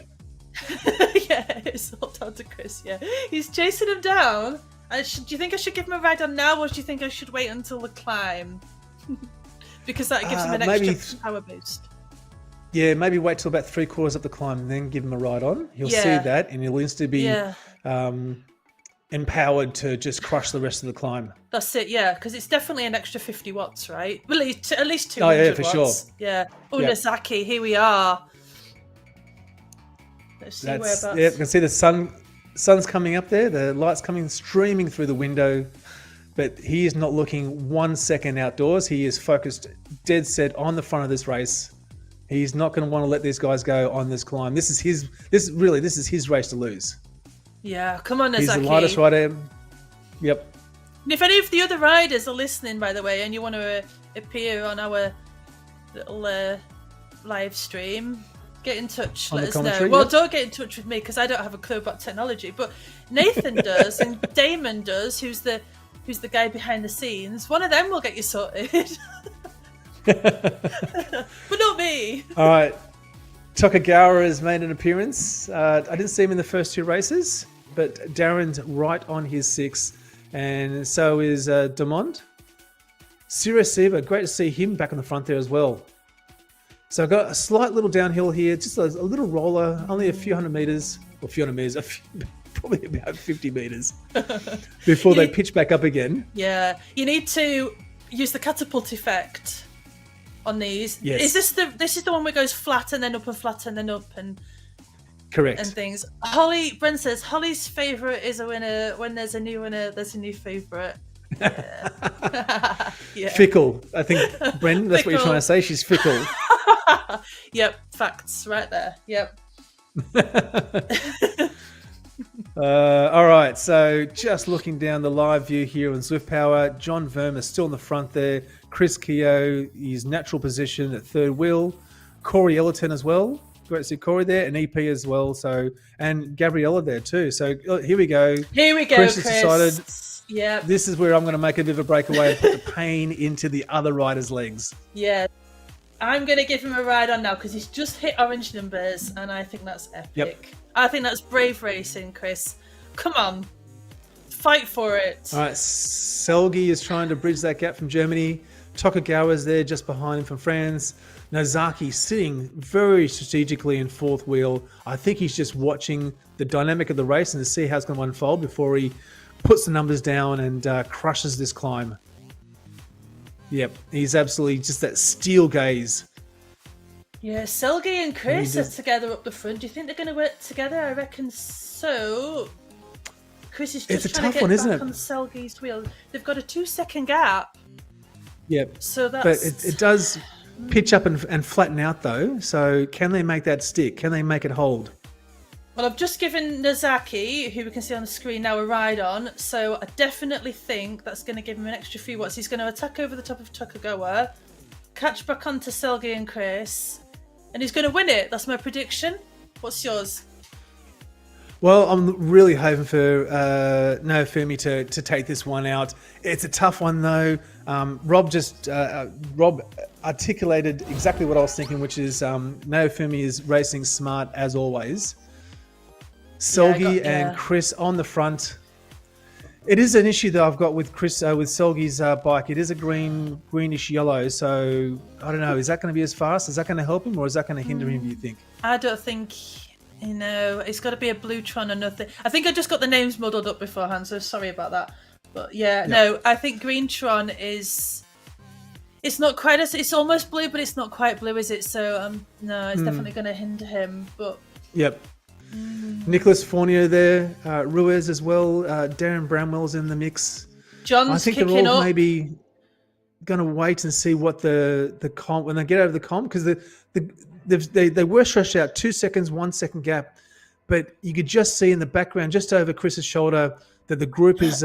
Yeah, it's all down to Chris. Yeah, he's chasing him down. Do you think I should give him a ride on now, or do you think I should wait until the climb? Because that gives him an extra power boost. Yeah, maybe wait till about 3/4 up the climb and then give him a ride on. He'll see that and he'll instantly be empowered to just crush the rest of the climb. That's it, yeah, because it's definitely an extra 50 watts, right? Well, at least 200 Oh, yeah, for watts. sure. Yeah. Oh, Nozaki, here we are. Let's see whereabouts. Yeah, you can see the sun sun's coming up there. The light's coming streaming through the window. But he is not looking 1 second outdoors. He is focused, dead set on the front of this race. He's not going to want to let these guys go on this climb. This is his race to lose. Yeah, come on, Nazaki. He's the lightest rider. Yep. And if any of the other riders are listening, by the way, and you want to appear on our little live stream, get in touch. Let us know. Well, don't get in touch with me because I don't have a clue about technology, but Nathan does, and Damon does, who's the guy behind the scenes. One of them will get you sorted. But not me. All right. Tokugawa has made an appearance. I didn't see him in the first 2 races, but Darren's right on his 6, and so is Demond. Sirius Siva, great to see him back on the front there as well. So I've got a slight little downhill here, just a little roller, only a few hundred meters, probably about 50 meters before they pitch back up again. Yeah, you need to use the catapult effect on these. Yes. This is the one where it goes flat and then up and flat and then up and correct and things. Brent says Holly's favourite is a winner. When there's a new winner, there's a new favourite. Yeah. Yeah. Fickle. I think Bren, that's what you're trying to say. She's fickle. Yep, facts right there. Yep. All right, so just looking down the live view here on Zwift Power, John Verma still in the front there. Chris Keogh, his natural position at third wheel. Corey Ellerton as well. Great to see Corey there, and EP as well. So, and Gabriella there too. So here we go. Here we go, Chris has decided, yeah, this is where I'm going to make a bit of a breakaway and put the pain into the other rider's legs. Yeah. I'm going to give him a ride on now because he's just hit orange numbers, and I think that's epic. Yep. I think that's brave racing, Chris. Come on. Fight for it. All right, Selgi is trying to bridge that gap from Germany. Tokugawa's there just behind him from France. Nozaki sitting very strategically in fourth wheel. I think he's just watching the dynamic of the race and to see how it's going to unfold before he puts the numbers down and crushes this climb. Yep, he's absolutely just that steel gaze. Yeah, Selgi and Chris are together up the front. Do you think they're going to work together? I reckon so. Chris is just trying to get back on Selgi's wheel. They've got a 2-second gap. Yep. So that's... But it does pitch up and flatten out though. So can they make that stick? Can they make it hold? Well, I've just given Nozaki, who we can see on the screen now, a ride on. So I definitely think that's going to give him an extra few watts. He's going to attack over the top of Tokugawa, catch back onto Selgi and Chris, and he's going to win it. That's my prediction. What's yours? Well, I'm really hoping for Naofumi to take this one out. It's a tough one though. Rob articulated exactly what I was thinking, which is Naofumi is racing smart as always. Selgi and Chris on the front. It is an issue that I've got with Chris with Selgi's bike. It is a greenish yellow, so I don't know. Is that going to be as fast? Is that going to help him, or is that going to hinder him? Do you think? I don't think. It's got to be a Bluetron or nothing. I think I just got the names muddled up beforehand, so sorry about that. But no, I think Greentron is. It's not quite as. It's almost blue, but it's not quite blue, is it? So no, it's definitely going to hinder him. But yep. Nicholas Fournier there, Ruiz as well. Darren Bramwell's in the mix. John's I think kicking they're all up. maybe going to wait and see what the comp when they get over the comp, because they were stretched out 2 seconds, 1 second gap, but you could just see in the background, just over Chris's shoulder, that the group is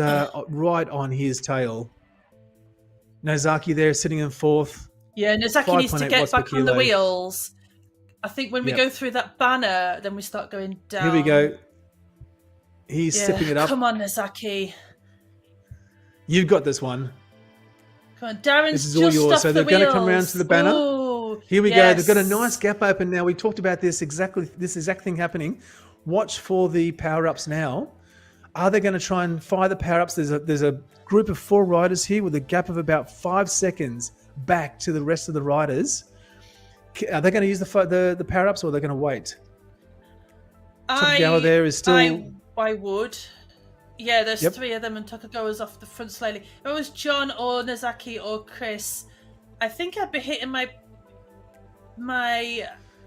right on his tail. Nozaki there sitting in fourth. Yeah, Nozaki needs to get back on the wheels. I think when we go through that banner, then we start going down. Here we go. He's sipping it up. Come on, Nozaki. You've got this one. Come on, Darren's this is all just yours. off So they're going to come around to the banner. Ooh, here we go. They've got a nice gap open now. We talked about this exact thing happening. Watch for the power-ups now. Are they going to try and fire the power-ups? There's a group of 4 riders here with a gap of about 5 seconds back to the rest of the riders. Are they going to use the power-ups, or are they going to wait? Tokugawa there is still... I would. Yeah, there's 3 of them, and Tokugawa's off the front slightly. If it was John or Nozaki or Chris, I think I'd be hitting my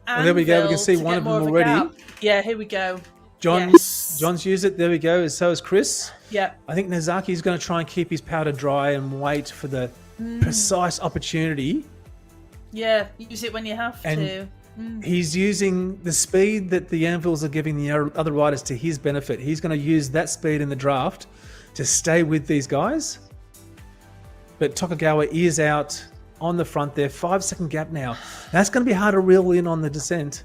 there we go. We can see one of them already. Yeah, here we go. John's used it. There we go. So is Chris. Yeah. I think Nazaki's going to try and keep his powder dry and wait for the precise opportunity. Yeah, use it when you have to. He's using the speed that the anvils are giving the other riders to his benefit. He's going to use that speed in the draft to stay with these guys. But Tokugawa is out on the front there. 5-second gap now. That's going to be hard to reel in on the descent.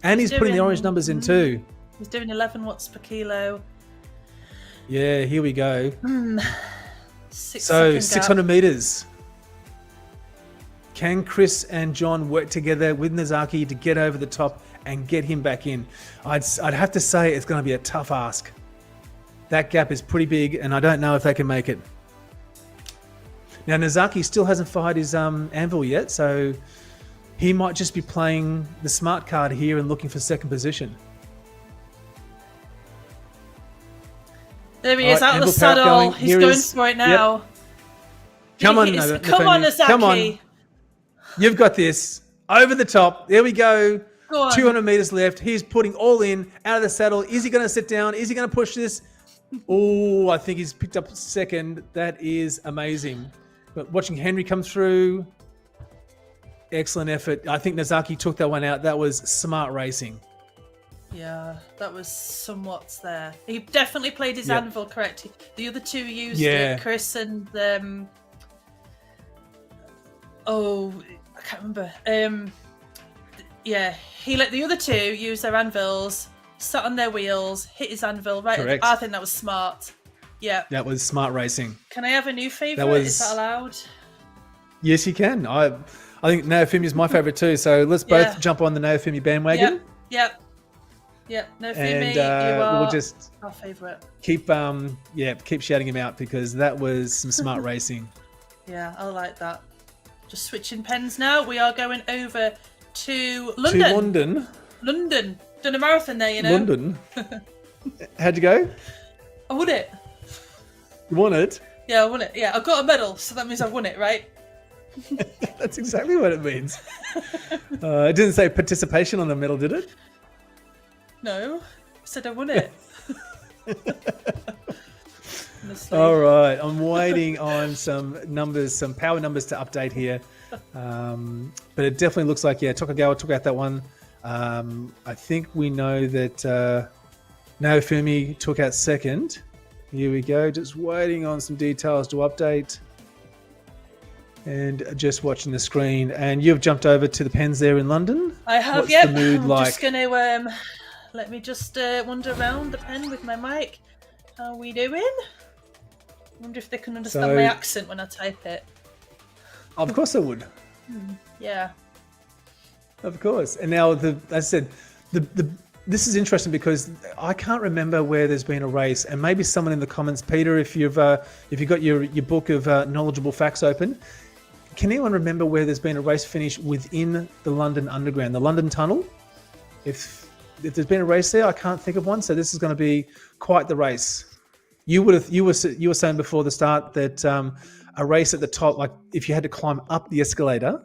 And he's putting the orange numbers in too. He's doing 11 watts per kilo. Yeah, here we go. 600 meters. Can Chris and John work together with Nazaki to get over the top and get him back in? I'd have to say it's going to be a tough ask. That gap is pretty big, and I don't know if they can make it. Now, Nazaki still hasn't fired his anvil yet, so he might just be playing the smart card here and looking for second position. There he is, out of the saddle. He's going for it now. Yep. Come on, Nazaki. Come on. You've got this. Over the top. There we go. 200 meters left. He's putting all in, out of the saddle. Is he going to sit down? Is he going to push this? Oh, I think he's picked up second. That is amazing. But watching Henry come through, excellent effort. I think Nazaki took that one out. That was smart racing. Yeah, that was some watts there. He definitely played his anvil correctly. The other two used it, Chris and I can't remember. He let the other two use their anvils, sat on their wheels, hit his anvil. Right, correct. I think that was smart. Yeah, that was smart racing. Can I have a new favourite? Is that allowed? Yes, you can. I think Naofumi is my favourite too. So let's both jump on the Naofumi bandwagon. Yep. Naofumi, and you are we'll just our favourite. Keep shouting him out because that was some smart racing. Yeah, I like that. Just switching pens now. We are going over to London. London. Done a marathon there, you know. London. How'd you go? I won it. You won it? Yeah, I won it. Yeah, I got a medal, so that means I won it, right? That's exactly what it means. It didn't say participation on the medal, did it? No. I said I won it. All right, I'm waiting on some numbers, some power numbers to update here. But it definitely looks like, Tokugawa took out that one. I think we know that Naofumi took out second. Here we go, just waiting on some details to update. And just watching the screen. And you've jumped over to the pens there in London? I have, What's the mood I'm like? Just going to, let me just wander around the pen with my mic. How are we doing? I wonder if they can understand my accent when I type it. Of course I would. Yeah. Of course. And now, as I said, this is interesting because I can't remember where there's been a race, and maybe someone in the comments, Peter, if you've got your book of knowledgeable facts open, can anyone remember where there's been a race finish within the London Underground, the London Tunnel? If there's been a race there, I can't think of one. So this is going to be quite the race. You were saying before the start that a race at the top, like if you had to climb up the escalator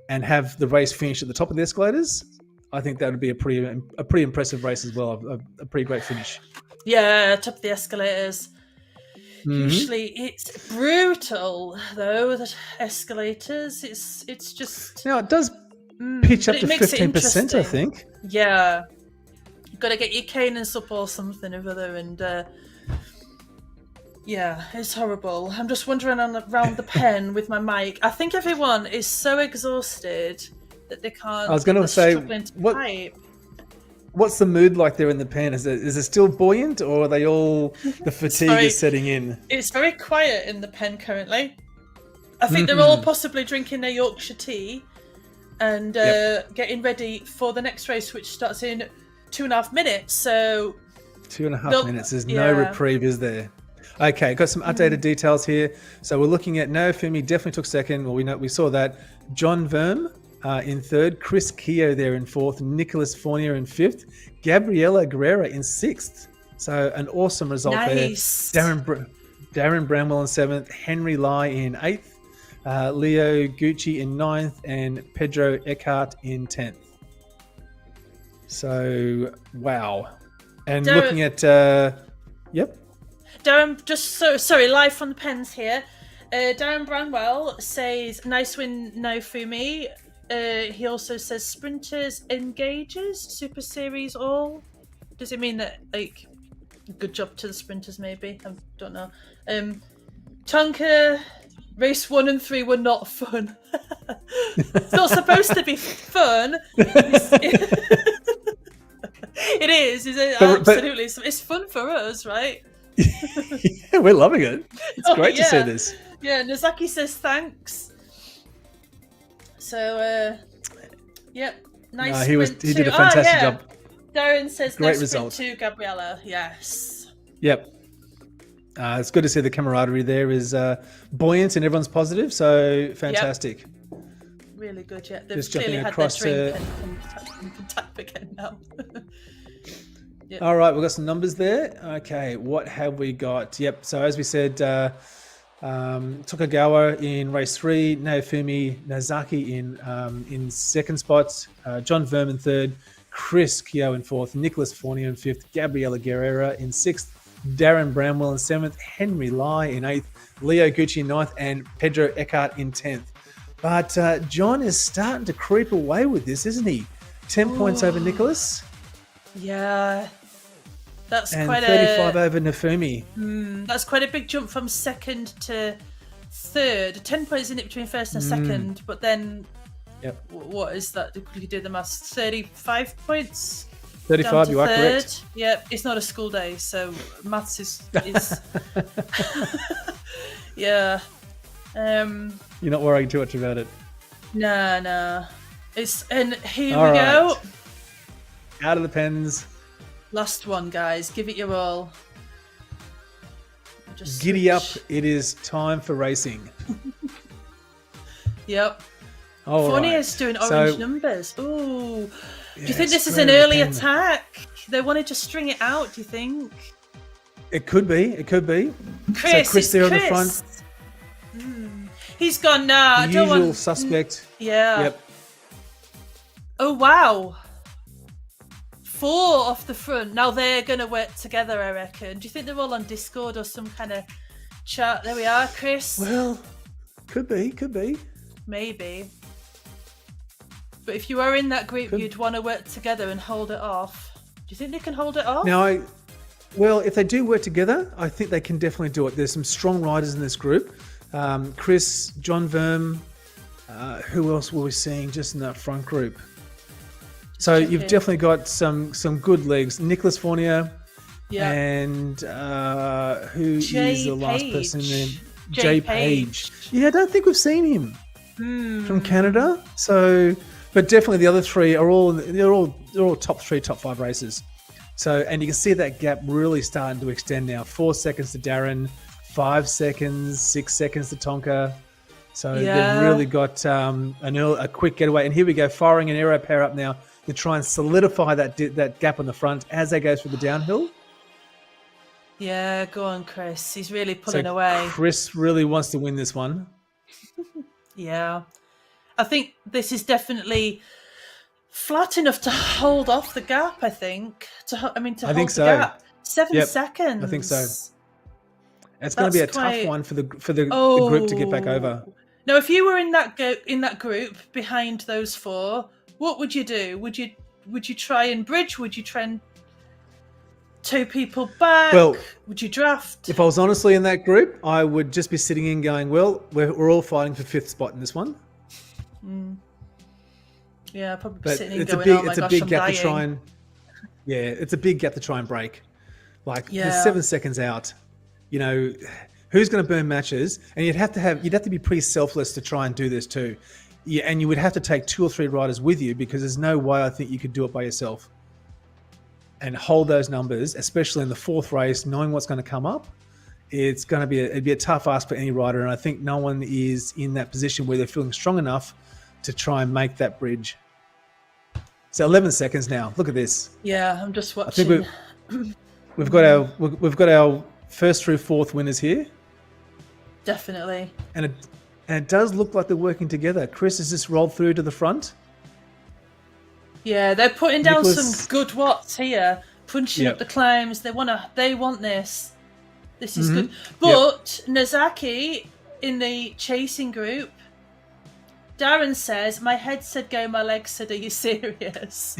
and have the race finish at the top of the escalators, I think that would be a pretty impressive race as well. A pretty great finish. Yeah, top of the escalators. Mm-hmm. Usually it's brutal though. The escalators. It's just now it does pitch up to 15%. I think. Yeah, you've got to get your canes up or something or other, and it's horrible. I'm just wandering around the pen with my mic. I think everyone is so exhausted that they can't. I was going to say, what's the mood like there in the pen? Is it still buoyant, or are they all the fatigue is setting in? It's very quiet in the pen currently. I think they're all possibly drinking their Yorkshire tea and getting ready for the next race, which starts in 2.5 minutes. So 2.5 minutes. There's no reprieve, is there? Okay, got some updated details here. So we're looking at Naofumi definitely took second. Well, we saw that. John Verm in third, Chris Keogh there in fourth, Nicholas Fournier in fifth, Gabriela Guerrera in sixth. So an awesome result there. Darren Bramwell in seventh, Henry Lai in eighth, Leo Gucci in ninth, and Pedro Eckhart in 10th. So, wow. And Darren, looking at, yep. Darren, sorry, live from the pens here. Darren Branwell says, nice win, Naofumi. He also says sprinters engages, Super Series all. Does it mean that, like, good job to the sprinters, maybe? I don't know. Tonka, race 1 and 3 were not fun. It's not supposed to be fun. It is. Absolutely. It's fun for us, right? Yeah, we're loving it. It's great to see this. Yeah, Nozaki says thanks. So, yep, nice. He did a fantastic job. Darren says great nice result to Gabriella. Yes. Yep. It's good to see the camaraderie there is buoyant and everyone's positive. So fantastic. Yep. Really good. Yeah, they've Just clearly jumping had across their drink and can tap again now. Yep. All right, we've got some numbers there. Okay, what have we got? Yep. So as we said, Tokugawa in race 3, Naofumi Nozaki in second spot, John Verman third, Chris Keogh in fourth, Nicholas Fornio in fifth, Gabriela Guerrera in sixth, Darren Bramwell in seventh, Henry Lai in eighth, Leo Gucci in ninth, and Pedro Eckhart in 10th. But John is starting to creep away with this, isn't he? 10 points over Nicholas. Yeah. That's and quite 35 over Naofumi. That's quite a big jump from second to third. 10 points in it between first and second, but then what is that? You could do the maths. 35 points. 35, you are correct. Yep, it's not a school day, so maths is yeah. You're not worrying too much about it. No. And here all we right. go. Out of the pens. Last one, guys. Give it your all. Just Giddy up. It is time for racing. Yep. Fournier's doing orange numbers. Ooh. Do you think this is an early attack? They wanted to string it out, do you think? It could be. Chris there on the front. He's gone now. The usual suspect. Yeah. Yep. Oh, wow. 4 off the front. Now they're going to work together, I reckon. Do you think they're all on Discord or some kind of chat? There we are, Chris. Well, could be. Maybe. But if you are in that group, you'd want to work together and hold it off. Do you think they can hold it off? Now, if they do work together, I think they can definitely do it. There's some strong riders in this group. Chris, John Verm, who else were we seeing just in that front group? So you've definitely got some good legs. Nicholas Fournier, and who is the last person in there? Jay Page. Yeah, I don't think we've seen him from Canada. So, but definitely the other three are they're all top 3, top 5 races. So, and you can see that gap really starting to extend now. 4 seconds to Darren, 5 seconds, 6 seconds to Tonka. So they've really got a quick getaway. And here we go, firing an aero pair up now to try and solidify that gap on the front as they go through the downhill. Yeah, go on, Chris. He's really pulling away. Chris really wants to win this one. Yeah. I think this is definitely flat enough to hold off the gap, I think. To hold the gap. 7 seconds. I think so. It's going to be a tough one for the group to get back over. Now, if you were in that group behind those 4, what would you do? Would you try and bridge? Would you try and tow people back? Well, would you draft? If I was honestly in that group, I would just be sitting in going, well, we're all fighting for 5th spot in this one. Yeah, probably but sitting in it's going, it's a big gap to try and it's a big gap to try and break. There's 7 seconds out. You know, who's going to burn matches? And you'd have to be pretty selfless to try and do this too. Yeah, and you would have to take 2 or 3 riders with you because there's no way I think you could do it by yourself. And hold those numbers, especially in the 4th race, knowing what's going to come up. It'd be a tough ask for any rider, and I think no one is in that position where they're feeling strong enough to try and make that bridge. So 11 seconds now. Look at this. Yeah, I'm just watching. I think we've got our 1st through 4th winners here. Definitely. And it does look like they're working together. Chris has just rolled through to the front. Yeah, they're putting down some good watts here. crunching up the climbs. They want this. This is good. Yep. But Nozaki in the chasing group, Darren says, "My head said go, my legs said, are you serious?"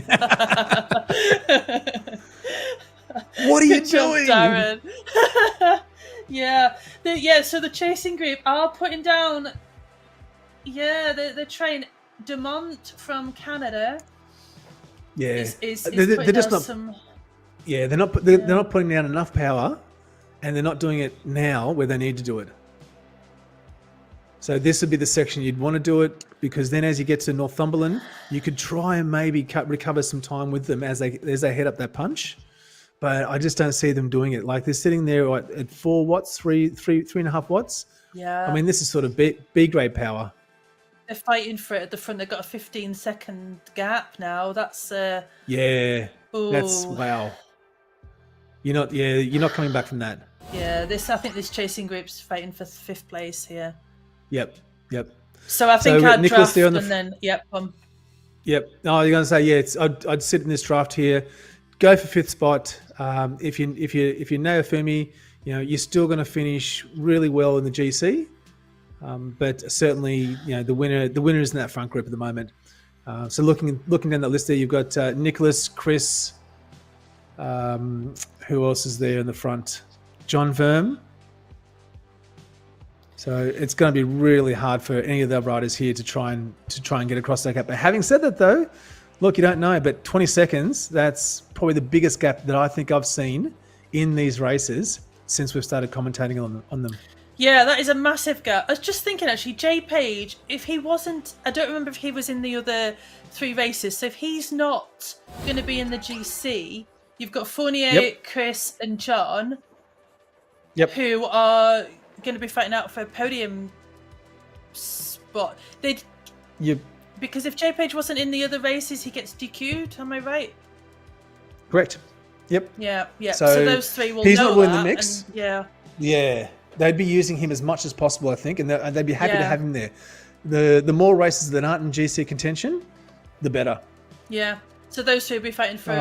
What are you Good job, doing? Darren? So the chasing group are putting down the train. Demont from Canada is they're putting just down not some... they're not putting down enough power, and they're not doing it now where they need to do it. So this would be the section you'd want to do it, because then as you get to Northumberland, you could try and maybe recover some time with them as they head up that punch. But I just don't see them doing it. Like, they're sitting there at 4 watts, 3.5 watts. Yeah. I mean, this is sort of B grade power. They're fighting for it at the front. They've got a 15-second gap now. That's that's wow. You're not coming back from that. Yeah, I think this chasing group's fighting for 5th place here. Yep. So I think I'd Nicholas draft there and then Yep. No, you're going to say I'd sit in this draft here, go for 5th spot. If you Naofumi, you're still going to finish really well in the GC. But certainly, the winner is in that front group at the moment. So looking down that list there, you've got Nicholas, Chris. Who else is there in the front? John Verm. So it's going to be really hard for any of the riders here to try and get across that gap. But having said that, though, look, you don't know, but 20 seconds, that's probably the biggest gap that I think I've seen in these races since we've started commentating on them. Yeah, that is a massive gap. I was just thinking, actually, Jay Page, if he wasn't... I don't remember if he was in the other 3 races. So if he's not going to be in the GC, you've got Fournier, Chris and John, who are going to be fighting out for a podium spot. Because if Jay Page wasn't in the other races, he gets DQ'd. Am I right? Correct. Yep. Yeah. So those 3 will he's know not in the that, mix. And, Yeah. They'd be using him as much as possible, I think, and they'd be happy to have him there. The more races that aren't in GC contention, the better. Yeah. So those 2 will be fighting for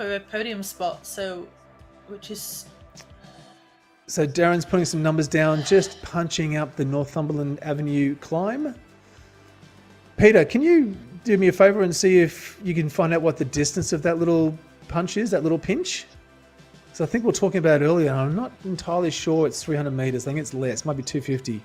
a podium spot. So Darren's putting some numbers down, just punching up the Northumberland Avenue climb. Peter, can you do me a favour and see if you can find out what the distance of that little punch is, that little pinch? So I think we were talking about it earlier, and I'm not entirely sure it's 300 metres. I think it's less. It might be 250.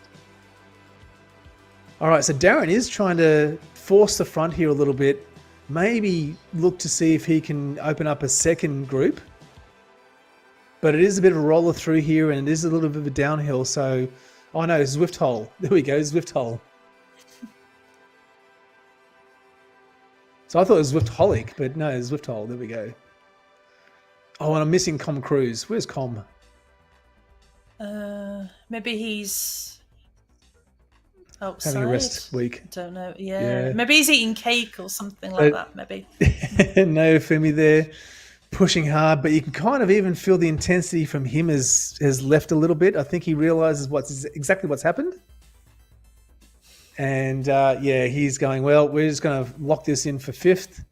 All right, so Darren is trying to force the front here a little bit. Maybe look to see if he can open up a second group. But it is a bit of a roller through here, and it is a little bit of a downhill. So, Zwift hole. There we go, Zwift hole. So I thought it was Zwift holic, but no, it's Zwift hole. There we go. Oh, and I'm missing Com Cruise. Where's Com? Maybe he's outside. Having a rest week. Don't know. Yeah. Maybe he's eating cake or something like that. Maybe. Naofumi there, pushing hard, but you can kind of even feel the intensity from him has left a little bit. I think he realizes exactly what's happened. And he's going, well, we're just going to lock this in for 5th.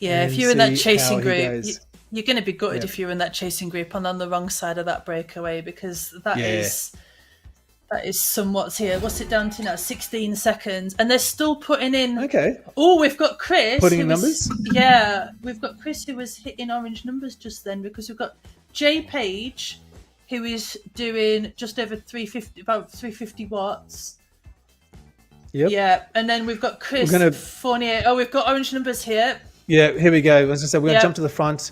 Yeah, if you're in that chasing group, you're going to be gutted if you're in that chasing group and on the wrong side of that breakaway, because that is somewhat here. What's it down to now? 16 seconds. And they're still putting in... Okay. Oh, we've got Chris. Putting in numbers? Yeah, we've got Chris who was hitting orange numbers just then, because we've got Jay Page, who is doing just over 350, about 350 watts. Yep. Yeah, and then we've got Chris Fournier. Oh, we've got orange numbers here. Yeah, here we go. As I said, we're going to jump to the front.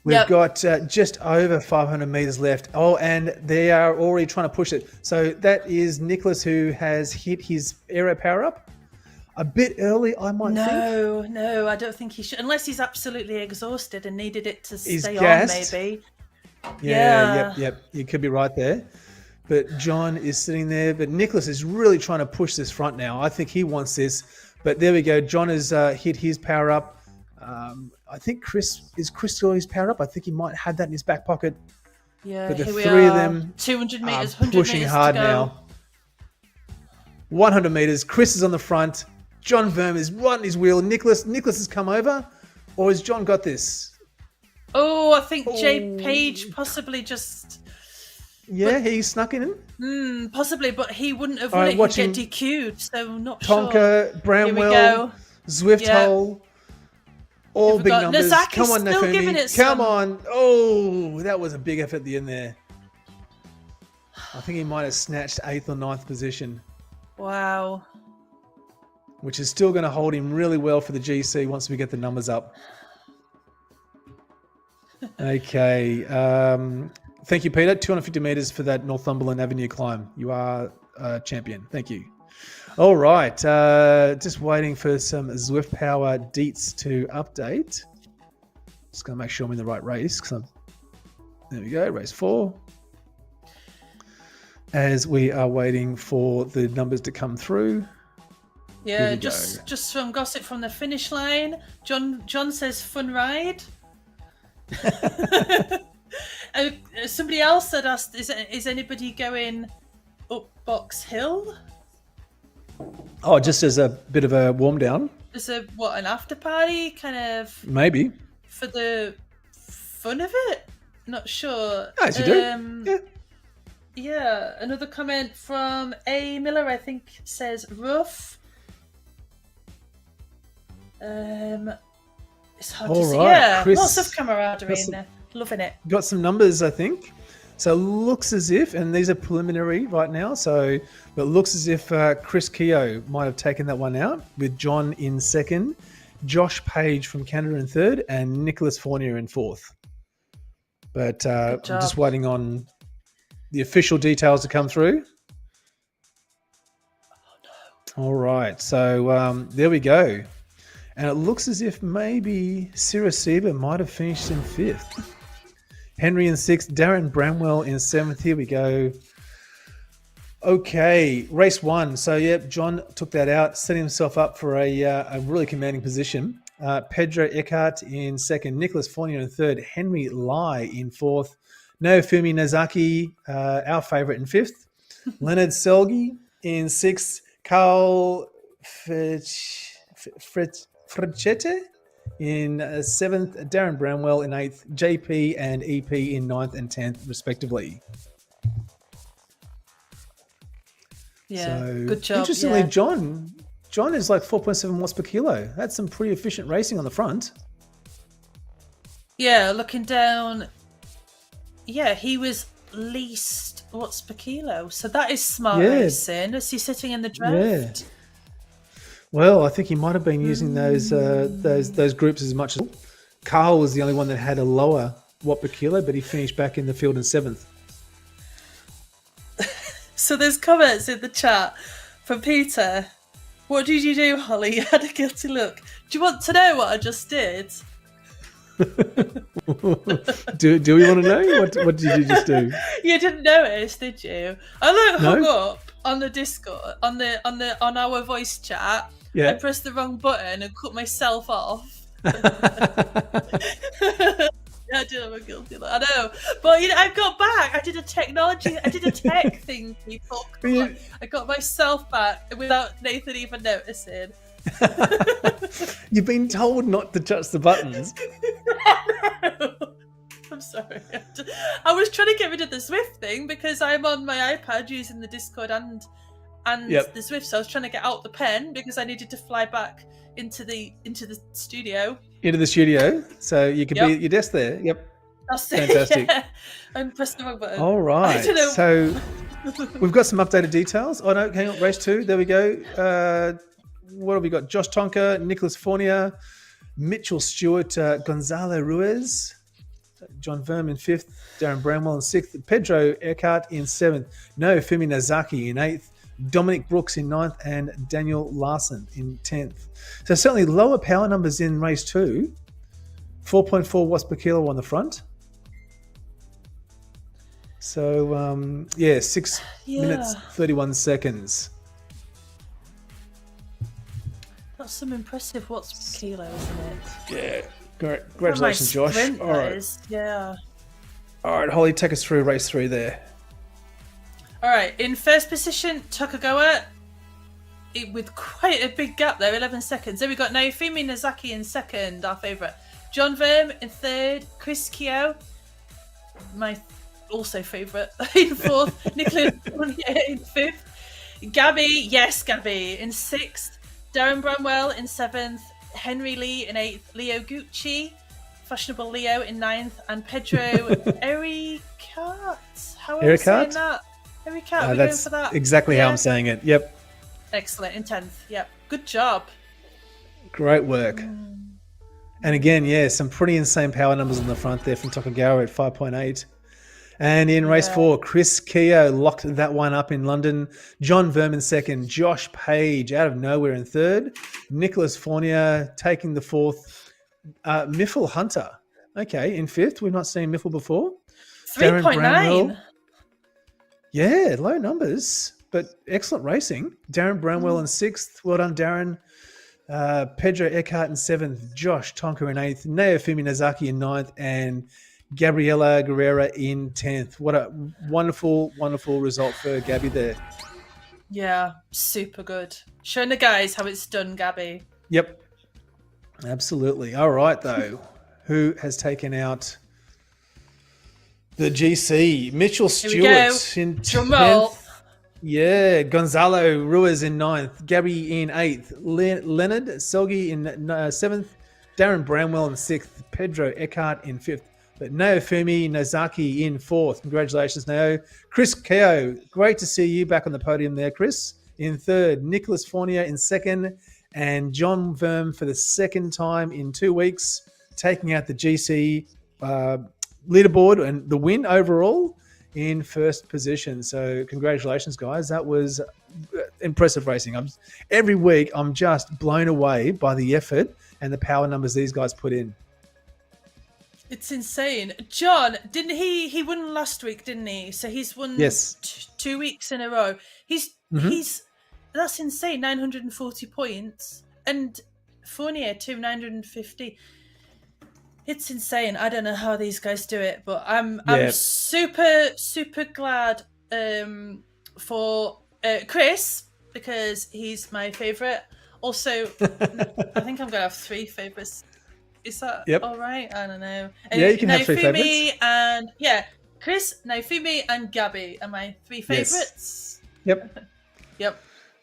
We've got just over 500 metres left. Oh, and they are already trying to push it. So that is Nicholas, who has hit his aero power up a bit early, I might think. No, I don't think he should. Unless he's absolutely exhausted and needed it to stay gassed. on, maybe. Yep. You could be right there. But John is sitting there. But Nicholas is really trying to push this front now. I think he wants this. But there we go. John has hit his power up. I think Chris still his power up. I think he might have that in his back pocket. Yeah, but the here 3 of them 200 meters, are pushing hard now. 100 meters. Chris is on the front. John Verm is right in his wheel. Nicholas has come over. Or has John got this? Oh, I think Jay Page possibly just... Yeah, he snuck in. Possibly, but he wouldn't have All right, let him get DQ'd, so not Tonka, sure. Bramwell, Zwift hole. All big numbers. Nazaki's Come on, still giving Nafumi. it Come some... on. Oh, that was a big effort at the end there. I think he might have snatched 8th or 9th position. Wow. Which is still going to hold him really well for the GC once we get the numbers up. Okay. Thank you, Peter. 250 meters for that Northumberland Avenue climb. You are a champion. Thank you. All right. Just waiting for some Zwift Power deets to update. Just going to make sure I'm in the right race. There we go. Race 4. As we are waiting for the numbers to come through. Yeah, just from gossip from the finish line. John says fun ride. Somebody else had asked, is anybody going up Box Hill? Oh, just as a bit of a warm down. Is an after party kind of? Maybe. For the fun of it? Not sure. As you do. Yeah. Another comment from A. Miller, I think, says rough. It's hard to see. Yeah, Chris, lots of camaraderie in there. Loving it. Got some numbers, I think. So looks as if, and these are preliminary right now, but looks as if Chris Keogh might have taken that one out with John in 2nd, Josh Page from Canada in 3rd, and Nicholas Fournier in 4th. But I'm just waiting on the official details to come through. Oh, no. All right. So there we go. And it looks as if maybe Sirasiba might have finished in 5th. Henry in 6th, Darren Bramwell in 7th. Here we go. Okay, race 1. So, John took that out, set himself up for a really commanding position. Pedro Eckhart in 2nd, Nicholas Fournier in 3rd, Henry Lai in 4th, Naofumi Nazaki, our favourite, in 5th, Leonard Selgi in 6th, Carl Frechete in 7th, Darren Bramwell in 8th, JP and EP in 9th and 10th, respectively. Yeah, so, good job. Interestingly, John is like 4.7 watts per kilo. That's some pretty efficient racing on the front. Yeah, looking down, he was least watts per kilo. So that is smart racing. Is he sitting in the draft? Yeah. Well, I think he might have been using those groups as much as Carl was the only one that had a lower watt per kilo, but he finished back in the field in 7th. So there's comments in the chat from Peter. What did you do, Holly? You had a guilty look. Do you want to know what I just did? do we want to know? What did you just do? You didn't notice, did you? I hung up on the Discord on our voice chat. Yeah. I pressed the wrong button and cut myself off. I did have a guilty look. I know, but I got back. I did a tech thing, people. I got myself back without Nathan even noticing. You've been told not to touch the buttons. I'm sorry. I was trying to get rid of the Zwift thing because I'm on my iPad using the Discord and the Zwift, so I was trying to get out the pen because I needed to fly back into the studio. Into the studio, so you could be at your desk there. Yep. That's fantastic. Yeah. I pressed the wrong button. All right. So we've got some updated details. Oh no, hang on. Race 2. There we go. What have we got? Josh Tonka, Nicholas Fournier, Mitchell Stewart, Gonzalo Ruiz, John Verm in 5th, Darren Bramwell in 6th, Pedro Eckhart in 7th, Naofumi Nazaki in 8th, Dominic Brooks in 9th, and Daniel Larson in 10th. So certainly lower power numbers in race 2. 4.4 watts per kilo on the front. So, 6 minutes, 31 seconds. That's some impressive watts per kilo, isn't it? Yeah. Great. Congratulations, Josh. All right. Yeah. All right, Holly, take us through race 3 there. All right. In first position, Takagawa. with quite a big gap there, 11 seconds. Then we got Naofumi Nozaki in second, our favourite. John Verm in third. Chris Keogh, my also favourite, in fourth. Nicolas Fournier in fifth. Gabby in sixth. Darren Bramwell in seventh. Henry Lee in eighth. Leo Gucci, fashionable Leo, in ninth. And Pedro Ericat. How are we saying that? Ericat, are we going for that? Exactly how I'm saying it. Yep. Excellent, in 10th. Yep. Good job. Great work. And again, some pretty insane power numbers on the front there from Tokugawa at 5.8. And in race 4, Chris Keogh locked that one up in London. John Verman second. Josh Page out of nowhere in third. Nicholas Fournier taking the fourth. Miffle Hunter, okay, in fifth. We've not seen Miffle before. 3.9. Yeah, low numbers, but excellent racing. Darren Bramwell in sixth. Well done, Darren. Pedro Eckhart in seventh. Josh Tonker in eighth. Naofumi Nozaki in ninth. And Gabriela Guerrera in 10th. What a wonderful, wonderful result for Gabby there. Yeah, super good. Showing the guys how it's done, Gabby. Yep, absolutely. All right, though. Who has taken out the GC? Mitchell Stewart in 10th. Yeah, Gonzalo Ruiz in 9th. Gabby in 8th. Leonard Selgi in 7th. Darren Bramwell in 6th. Pedro Eckhart in 5th. But Naofumi Nozaki in 4th. Congratulations, Nao. Chris Keogh, great to see you back on the podium there, Chris, in 3rd. Nicholas Fournier in 2nd. And John Verm for the 2nd time in 2 weeks, taking out the GC leaderboard and the win overall in 1st position. So congratulations, guys. That was impressive racing. Every week, I'm just blown away by the effort and the power numbers these guys put in. It's insane. John, didn't he won last week, didn't he? So he's won 2 weeks in a row. He's that's insane. 940 points. And Fournier too, 950. It's insane. I don't know how these guys do it, but I'm super glad for Chris, because he's my favourite. Also, I think I'm gonna have 3 favourites. Is that all right? I don't know. Yeah, you can have 3 favourites. And Chris, Naofumi, and Gabby are my 3 favourites. Yep. Yep.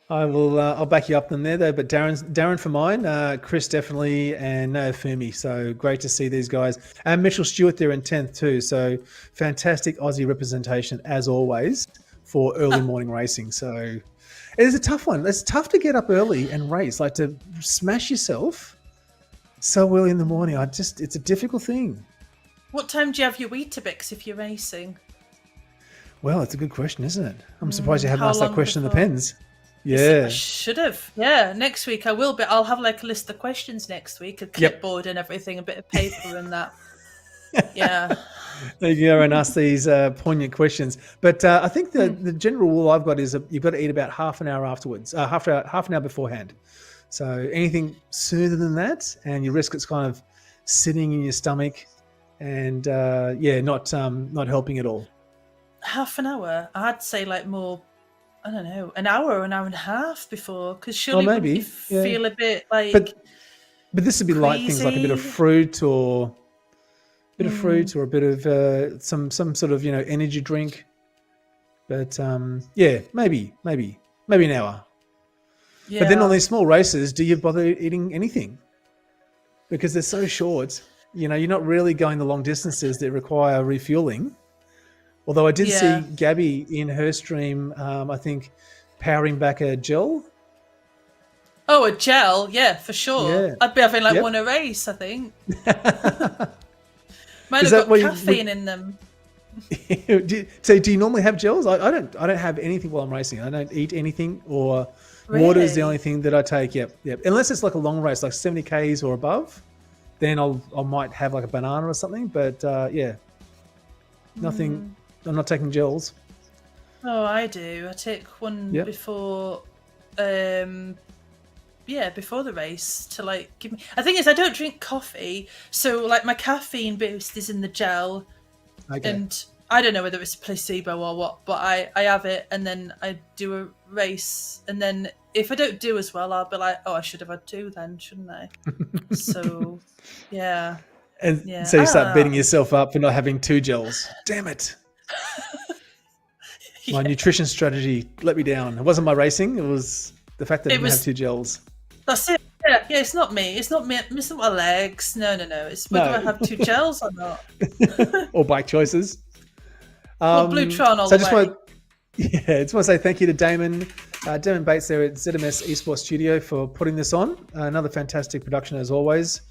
I will. I'll back you up them there, though. But Darren for mine, Chris definitely, and Naofumi. So great to see these guys, and Mitchell Stewart there in 10th too. So fantastic Aussie representation as always for early morning racing. So it is a tough one. It's tough to get up early and race, like to smash yourself so early in the morning. It's a difficult thing. What time do you have your Weetabix if you're racing? Well, it's a good question, isn't it? I'm surprised you haven't asked that question in the pens. Yeah, I should have. Yeah, next week I will, but I'll have like a list of questions next week, a clipboard and everything, a bit of paper and that. Yeah. There you go, and ask these poignant questions. But I think the general rule I've got is you've got to eat about half an hour afterwards, half an hour beforehand. So anything sooner than that, and you risk it's kind of sitting in your stomach, and not helping at all. Half an hour? I'd say like more. I don't know, an hour or an hour and a half before, because surely maybe you feel a bit like. But this would be light things like a bit of fruit or a bit of some sort of energy drink. But maybe an hour. Yeah. But then on these small races, do you bother eating anything? Because they're so short. You're not really going the long distances that require refueling. Although I did see Gabby in her stream, I think, powering back a gel. Oh, a gel? Yeah, for sure. Yeah. I'd be having one a race, I think. Might have got caffeine in them. So do you normally have gels? I don't have anything while I'm racing. I don't eat anything, or water is the only thing that I take. Yep. Unless it's like a long race, like 70 Ks or above, then I might have like a banana or something. But nothing. I'm not taking gels. Oh, I do. I take one before, before the race to give me. The thing is, I don't drink coffee, so my caffeine boost is in the gel, and I don't know whether it's a placebo or what, but I have it, and then I do race, and then if I don't do as well, I'll be like, oh, I should have had 2 then, shouldn't I? So, yeah. And Yeah. so you start beating yourself up for not having 2 gels. Damn it. My nutrition strategy let me down. It wasn't my racing. It was the fact that I didn't have 2 gels. That's it. Yeah, it's not me. It's not me. It's not my legs. No. It's whether I have 2 gels or not. Or bike choices. Or Bluetron all the way. I just want to say thank you to Damon Bates there at ZMS Esports Studio for putting this on. Another fantastic production as always.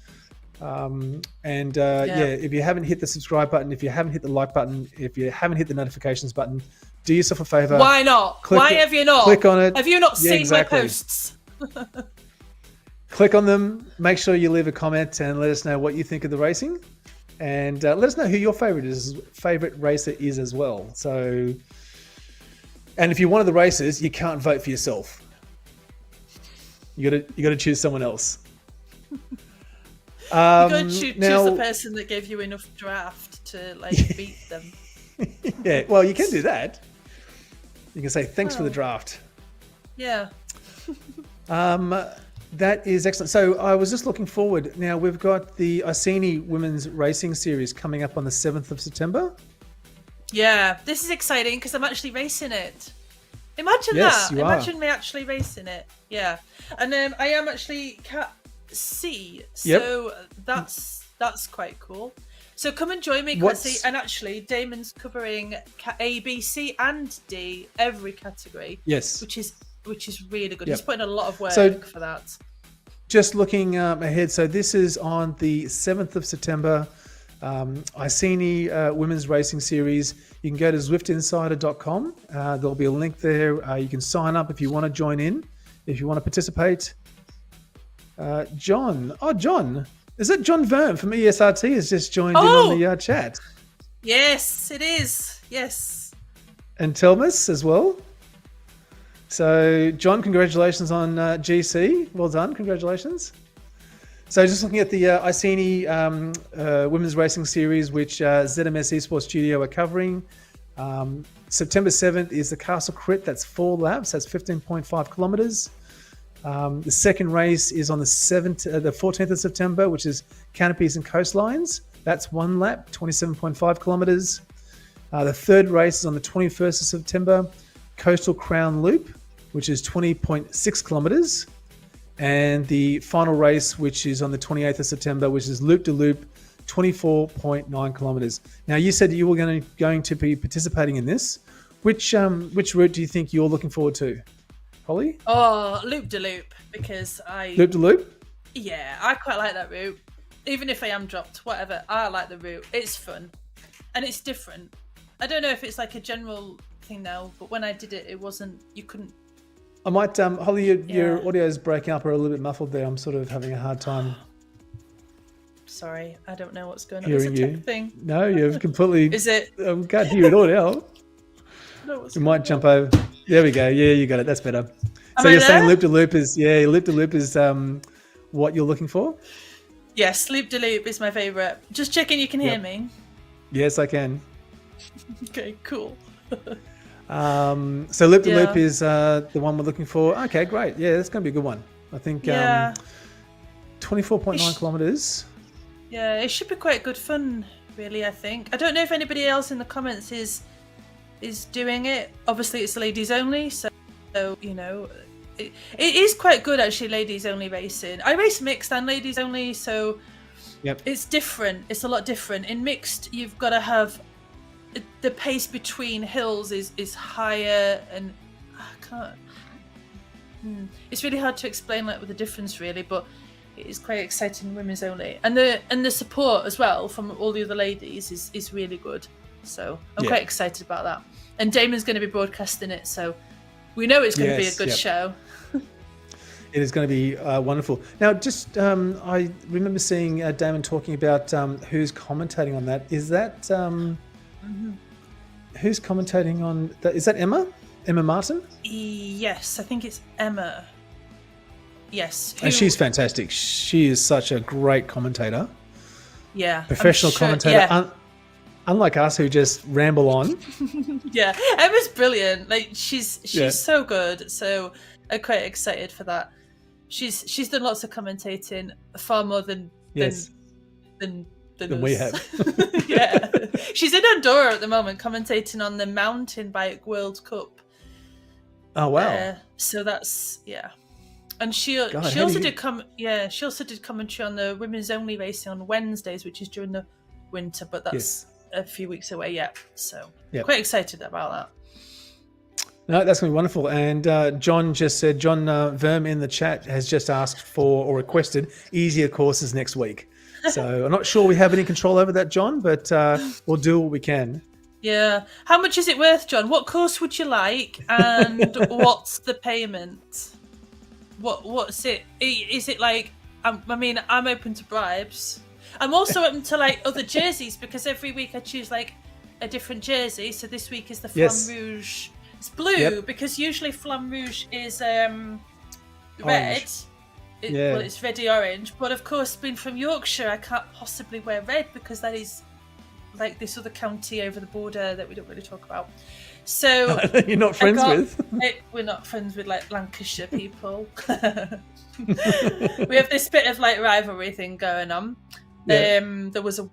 If you haven't hit the subscribe button, if you haven't hit the like button, if you haven't hit the notifications button, do yourself a favor. Why not? Why have you not? Click on it. Have you not seen my posts? Click on them. Make sure you leave a comment and let us know what you think of the racing, and let us know who your favorite racer is as well. So, and if you're one of the racers, you can't vote for yourself. You got to choose someone else. You got to choose the person that gave you enough draft to beat them. Yeah, well, you can do that. You can say thanks for the draft. Yeah. That is excellent. So I was just looking forward. Now we've got the Iceni Women's Racing Series coming up on the 7th of September. Yeah, this is exciting because I'm actually racing it. Imagine that. Imagine me actually racing it. Yeah. And I am actually Cat C. So that's quite cool. So come and join me, Cat C. And actually, Damon's covering A, B, C, and D, every category. Yes. Which is really good. He's putting a lot of work for that. Just looking ahead, so this is on the 7th of September, Iceni Women's Racing Series. You can go to zwiftinsider.com. There'll be a link there. You can sign up if you want to join in, if you want to participate. John. Is it John Verm from ESRT has just joined in on the chat? Yes, it is. Yes. And Telmus as well. So, John, congratulations on GC. Well done. Congratulations. So, just looking at the Iceni Women's Racing Series, which ZMS Esports Studio are covering. September 7th is the Castle Crit. That's 4 laps. That's 15.5 kilometres. The second race is on the 14th of September, which is Canopies and Coastlines. That's 1 lap, 27.5 kilometres. The third race is on the 21st of September, Coastal Crown Loop, which is 20.6 kilometres. And the final race, which is on the 28th of September, which is Loop de Loop, 24.9 kilometres. Now, you said you were going to be participating in this. Which route do you think you're looking forward to, Holly? Oh, Loop de Loop, because Loop de Loop? Yeah, I quite like that route. Even if I am dropped, whatever, I like the route. It's fun. And it's different. I don't know if it's like a general thing now, but when I did it, it wasn't, you couldn't. I might, Holly, your audio is breaking up or a little bit muffled there. I'm sort of having a hard time. Sorry, I don't know what's going on. Hearing it's a you. tech thing. No, you've completely. Is it? I can't hear it all now. No, we might jump over. There we go. Yeah, you got it. That's better. So you're saying Loop de Loop is what you're looking for? Yes, Loop de Loop is my favourite. Just checking you can hear me. Yes, I can. Okay, cool. So Loop de Loop is the one we're looking for. Okay, great. Yeah, that's going to be a good one. I think 24.9 kilometres. Yeah, it should be quite good fun, really, I think. I don't know if anybody else in the comments is doing it. Obviously, it's ladies only, so you know, it is quite good, actually, ladies only racing. I race mixed and ladies only, so it's different. It's a lot different. In mixed, you've got to have the pace between hills is higher, and I can't. It's really hard to explain with the difference, really, but it is quite exciting. Women's only, and the support as well from all the other ladies is really good. So I'm quite excited about that. And Damon's going to be broadcasting it, so we know it's going to be a good show. It is going to be wonderful. Now, just I remember seeing Damon talking about who's commentating on that. Is that who's commentating on that? Is that Emma Martin? Yes, I think it's Emma. Yes, and she's fantastic. She is such a great commentator. Yeah, professional commentator. Unlike us who just ramble on. Yeah, Emma's brilliant. Like she's Yeah. so good. So I'm quite excited for that. She's done lots of commentating, far more than Yes. than we us. have. Yeah, she's in Andorra at the moment, commentating on the mountain bike World Cup. Oh wow! So that's and she God, she how also do you- she also did commentary on the women's only racing on Wednesdays, which is during the winter, but that's a few weeks away yet. So quite excited about that. No, that's going to be wonderful. And John just said, John Verm in the chat has just asked for or requested easier courses next week. So I'm not sure we have any control over that, John, but we'll do what we can. Yeah. How much is it worth, John? What course would you like? And what's the payment? What's it? Is it like, I mean, I'm open to bribes. I'm also open to like other jerseys because every week I choose like a different jersey. So this week is the Flamme Rouge. It's blue because usually Flamme Rouge is red. Well, it's reddy orange. But of course, being from Yorkshire, I can't possibly wear red because that is like this other county over the border that we don't really talk about. So you're not friends with? We're not friends with like Lancashire people. We have this bit of like rivalry thing going on. There was a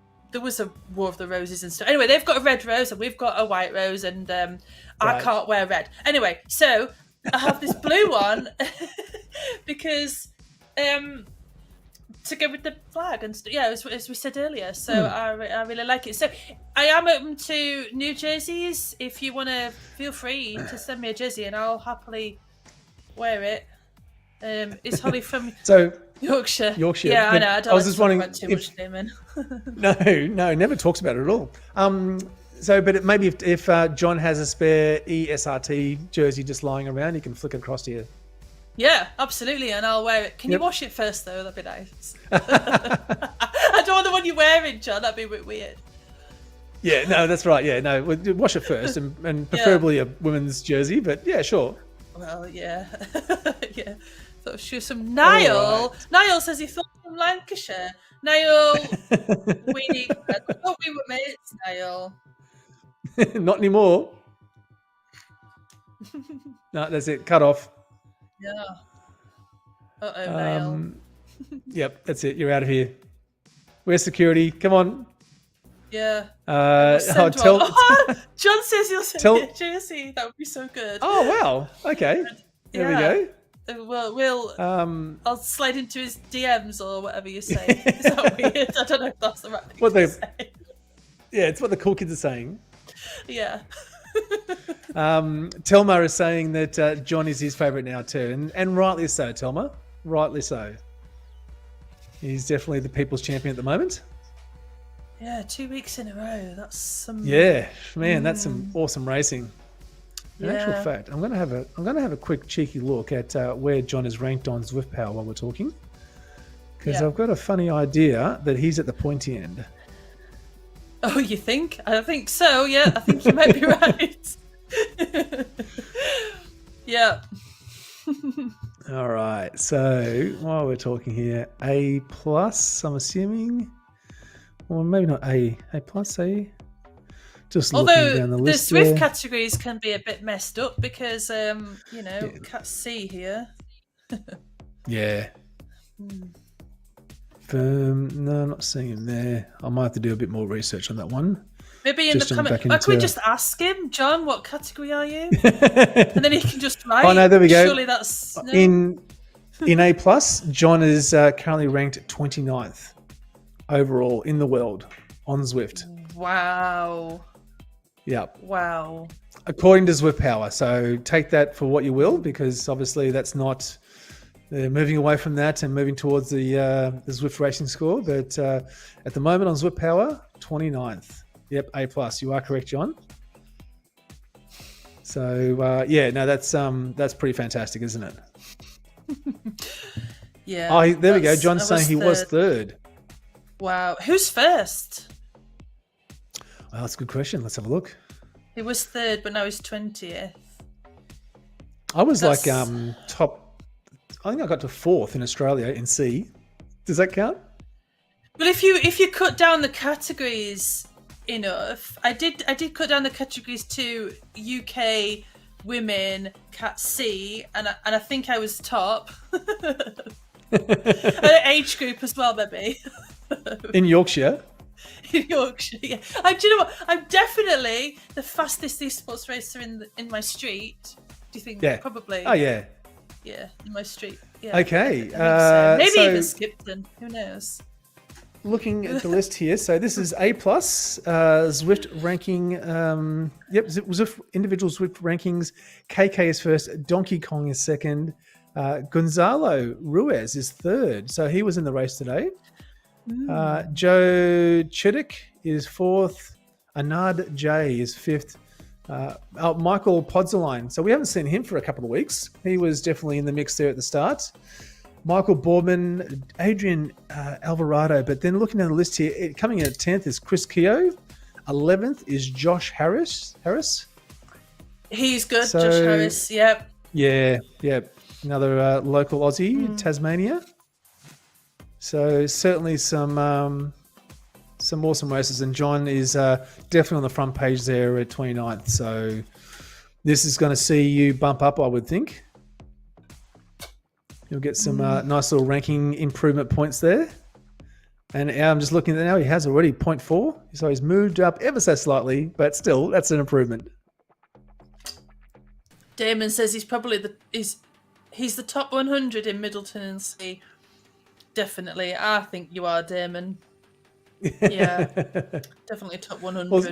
War of the Roses and stuff. Anyway, they've got a red rose and we've got a white rose, and I can't wear red. Anyway, so I have this blue one because to go with the flag and stuff. Yeah, as we said earlier. So I really like it. So I am open to new jerseys. If you want to, feel free to send me a jersey and I'll happily wear it. Is Holly from Yorkshire? Yeah, I know. I don't was just wondering about too much naming. No, never talks about it at all. But maybe if John has a spare ESRT jersey just lying around, he can flick it across to you. Yeah, absolutely, and I'll wear it. Can you wash it first, though? That'd be nice. I don't want the one you're wearing, John. That'd be a bit weird. Yeah, no, that's right. Yeah, no, we'll wash it first, and preferably a women's jersey. But yeah, sure. Well, yeah, yeah. Thought she was from Niall. Right. Niall says he thought from Lancashire. Niall, I thought we were mates, Niall. Not anymore. No, that's it. Cut off. Yeah. Niall. Yep, that's it. You're out of here. Where's security? Come on. Yeah. John says he'll send me a jersey. That would be so good. Oh wow. Okay. There we go. Well, I'll slide into his DMs or whatever you say. Is that weird? I don't know if that's the right thing to say. Yeah, it's what the cool kids are saying. Yeah. Telma is saying that John is his favourite now too, and rightly so, Telma. Rightly so. He's definitely the people's champion at the moment. Yeah, 2 weeks in a row. That's some. Yeah, man, that's some awesome racing. In actual fact, I'm gonna have a quick cheeky look at where John is ranked on Zwift Power while we're talking, because I've got a funny idea that he's at the pointy end. Oh, you think? I think so. Yeah, I think you might be right. Yeah. All right. So while we're talking here, A+, I'm assuming, or maybe not A plus, A. Just looking down the list. The Zwift categories can be a bit messed up because, can't see here. Yeah. No, I'm not seeing him there. I might have to do a bit more research on that one. Maybe in the comments. Could we just ask him, John, what category are you? And then he can just write. Oh, no, there we go. Surely that's... No. In A+, John is currently ranked 29th overall in the world on Zwift. Wow. Yep. Wow. According to Zwift Power. So take that for what you will, because obviously that's not... They're moving away from that and moving towards the Zwift racing score. But at the moment on Zwift Power, 29th. Yep, A+. You are correct, John. So, that's pretty fantastic, isn't it? Yeah. Oh, there we go. John's saying he was third. Wow. Who's first? Well, that's a good question. Let's have a look. He was third, but now he's 20th. I was top... I think I got to fourth in Australia in C. Does that count? But if you cut down the categories, enough. I did cut down the categories to UK women Cat C, and I think I was top. Age group as well, maybe. In Yorkshire. In Yorkshire, yeah. Do you know what? I'm definitely the fastest esports racer in my street. Do you think? Yeah. Probably. Oh yeah. Yeah, in my street. Yeah. Okay. I think so. Maybe so even Skipton. Who knows? looking at the list here, so this is A+, Zwift ranking, Zwift, individual Zwift rankings. KK is first, Donkey Kong is second, Gonzalo Ruiz is third, so he was in the race today. Joe Chiddick is fourth, Anad J is fifth, Michael Podzaline, so we haven't seen him for a couple of weeks. He was definitely in the mix there at the start. Michael Boardman, Adrian Alvarado, but then looking at the list here, coming in at 10th is Chris Keogh, 11th is Josh Harris. He's good, so, Josh Harris, yep. Yeah, another local Aussie, Tasmania. So certainly some awesome races, and John is definitely on the front page there at 29th, so this is going to see you bump up, I would think. You'll get some nice little ranking improvement points there. And I'm just looking at now, he has already 0.4. So he's moved up ever so slightly, but still, that's an improvement. Damon says he's probably he's the top 100 in Middleton and C. Definitely. I think you are, Damon. Yeah, definitely top 100. Well,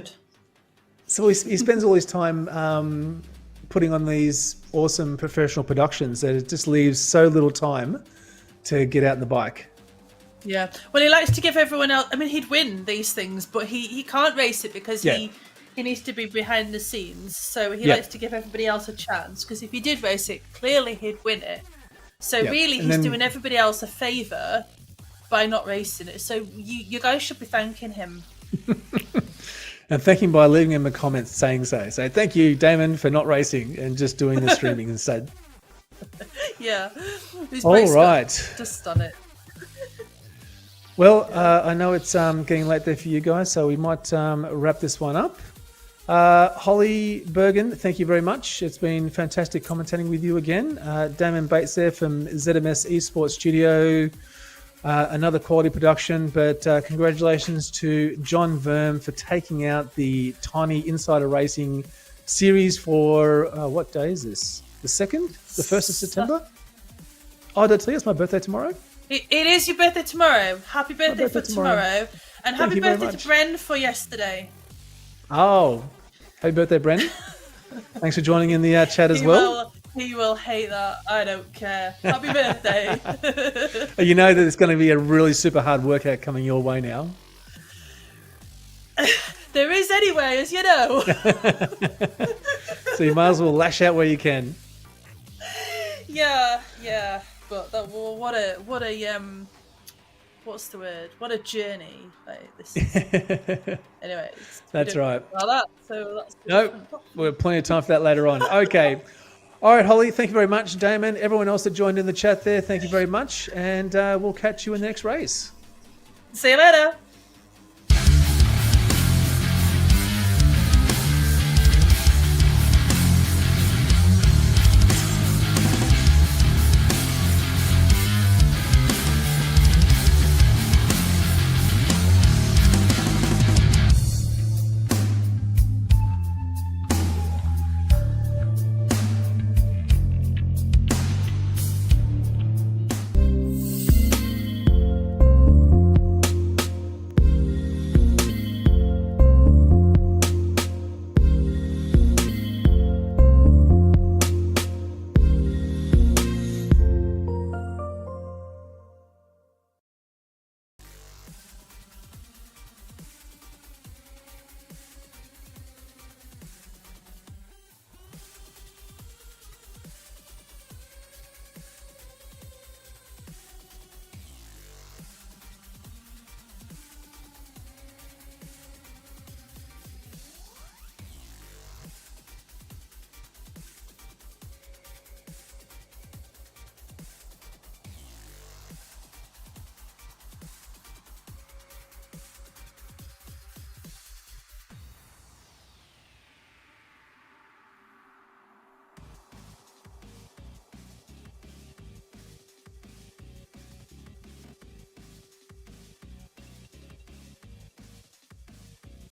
so he spends all his time putting on these awesome professional productions that it just leaves so little time to get out on the bike. Yeah. Well, he likes to give everyone else... I mean, he'd win these things, but he can't race it because he needs to be behind the scenes. So he likes to give everybody else a chance, because if he did race it, clearly he'd win it. So really, he's doing everybody else a favour by not racing it. So you guys should be thanking him. And thank him by leaving him a comment saying so. So thank you, Damon, for not racing and just doing the streaming instead. Yeah. All right. Just done it. Well, I know it's getting late there for you guys, so we might wrap this one up. Holly Bergen, thank you very much. It's been fantastic commentating with you again. Damon Bates there from ZMS Esports Studio. Another quality production, but congratulations to John Verm for taking out the Tiny Insider Racing series for, what day is this? The 2nd? The 1st of September? Oh, did I tell you it's my birthday tomorrow? It is your birthday tomorrow. Happy birthday for tomorrow. And happy birthday to Bren for yesterday. Oh, happy birthday, Bren. Thanks for joining in the chat as well. He will hate that. I don't care. Happy birthday. You know that it's going to be a really super hard workout coming your way now. There is anyway, as you know. So you might as well lash out where you can. Yeah. But what a what's the word? What a journey! Like this. Anyway, that's right. About that, so that's nope. We'll have plenty of time for that later on. Okay. All right, Holly, thank you very much. Damon, everyone else that joined in the chat there, thank you very much. And we'll catch you in the next race. See you later.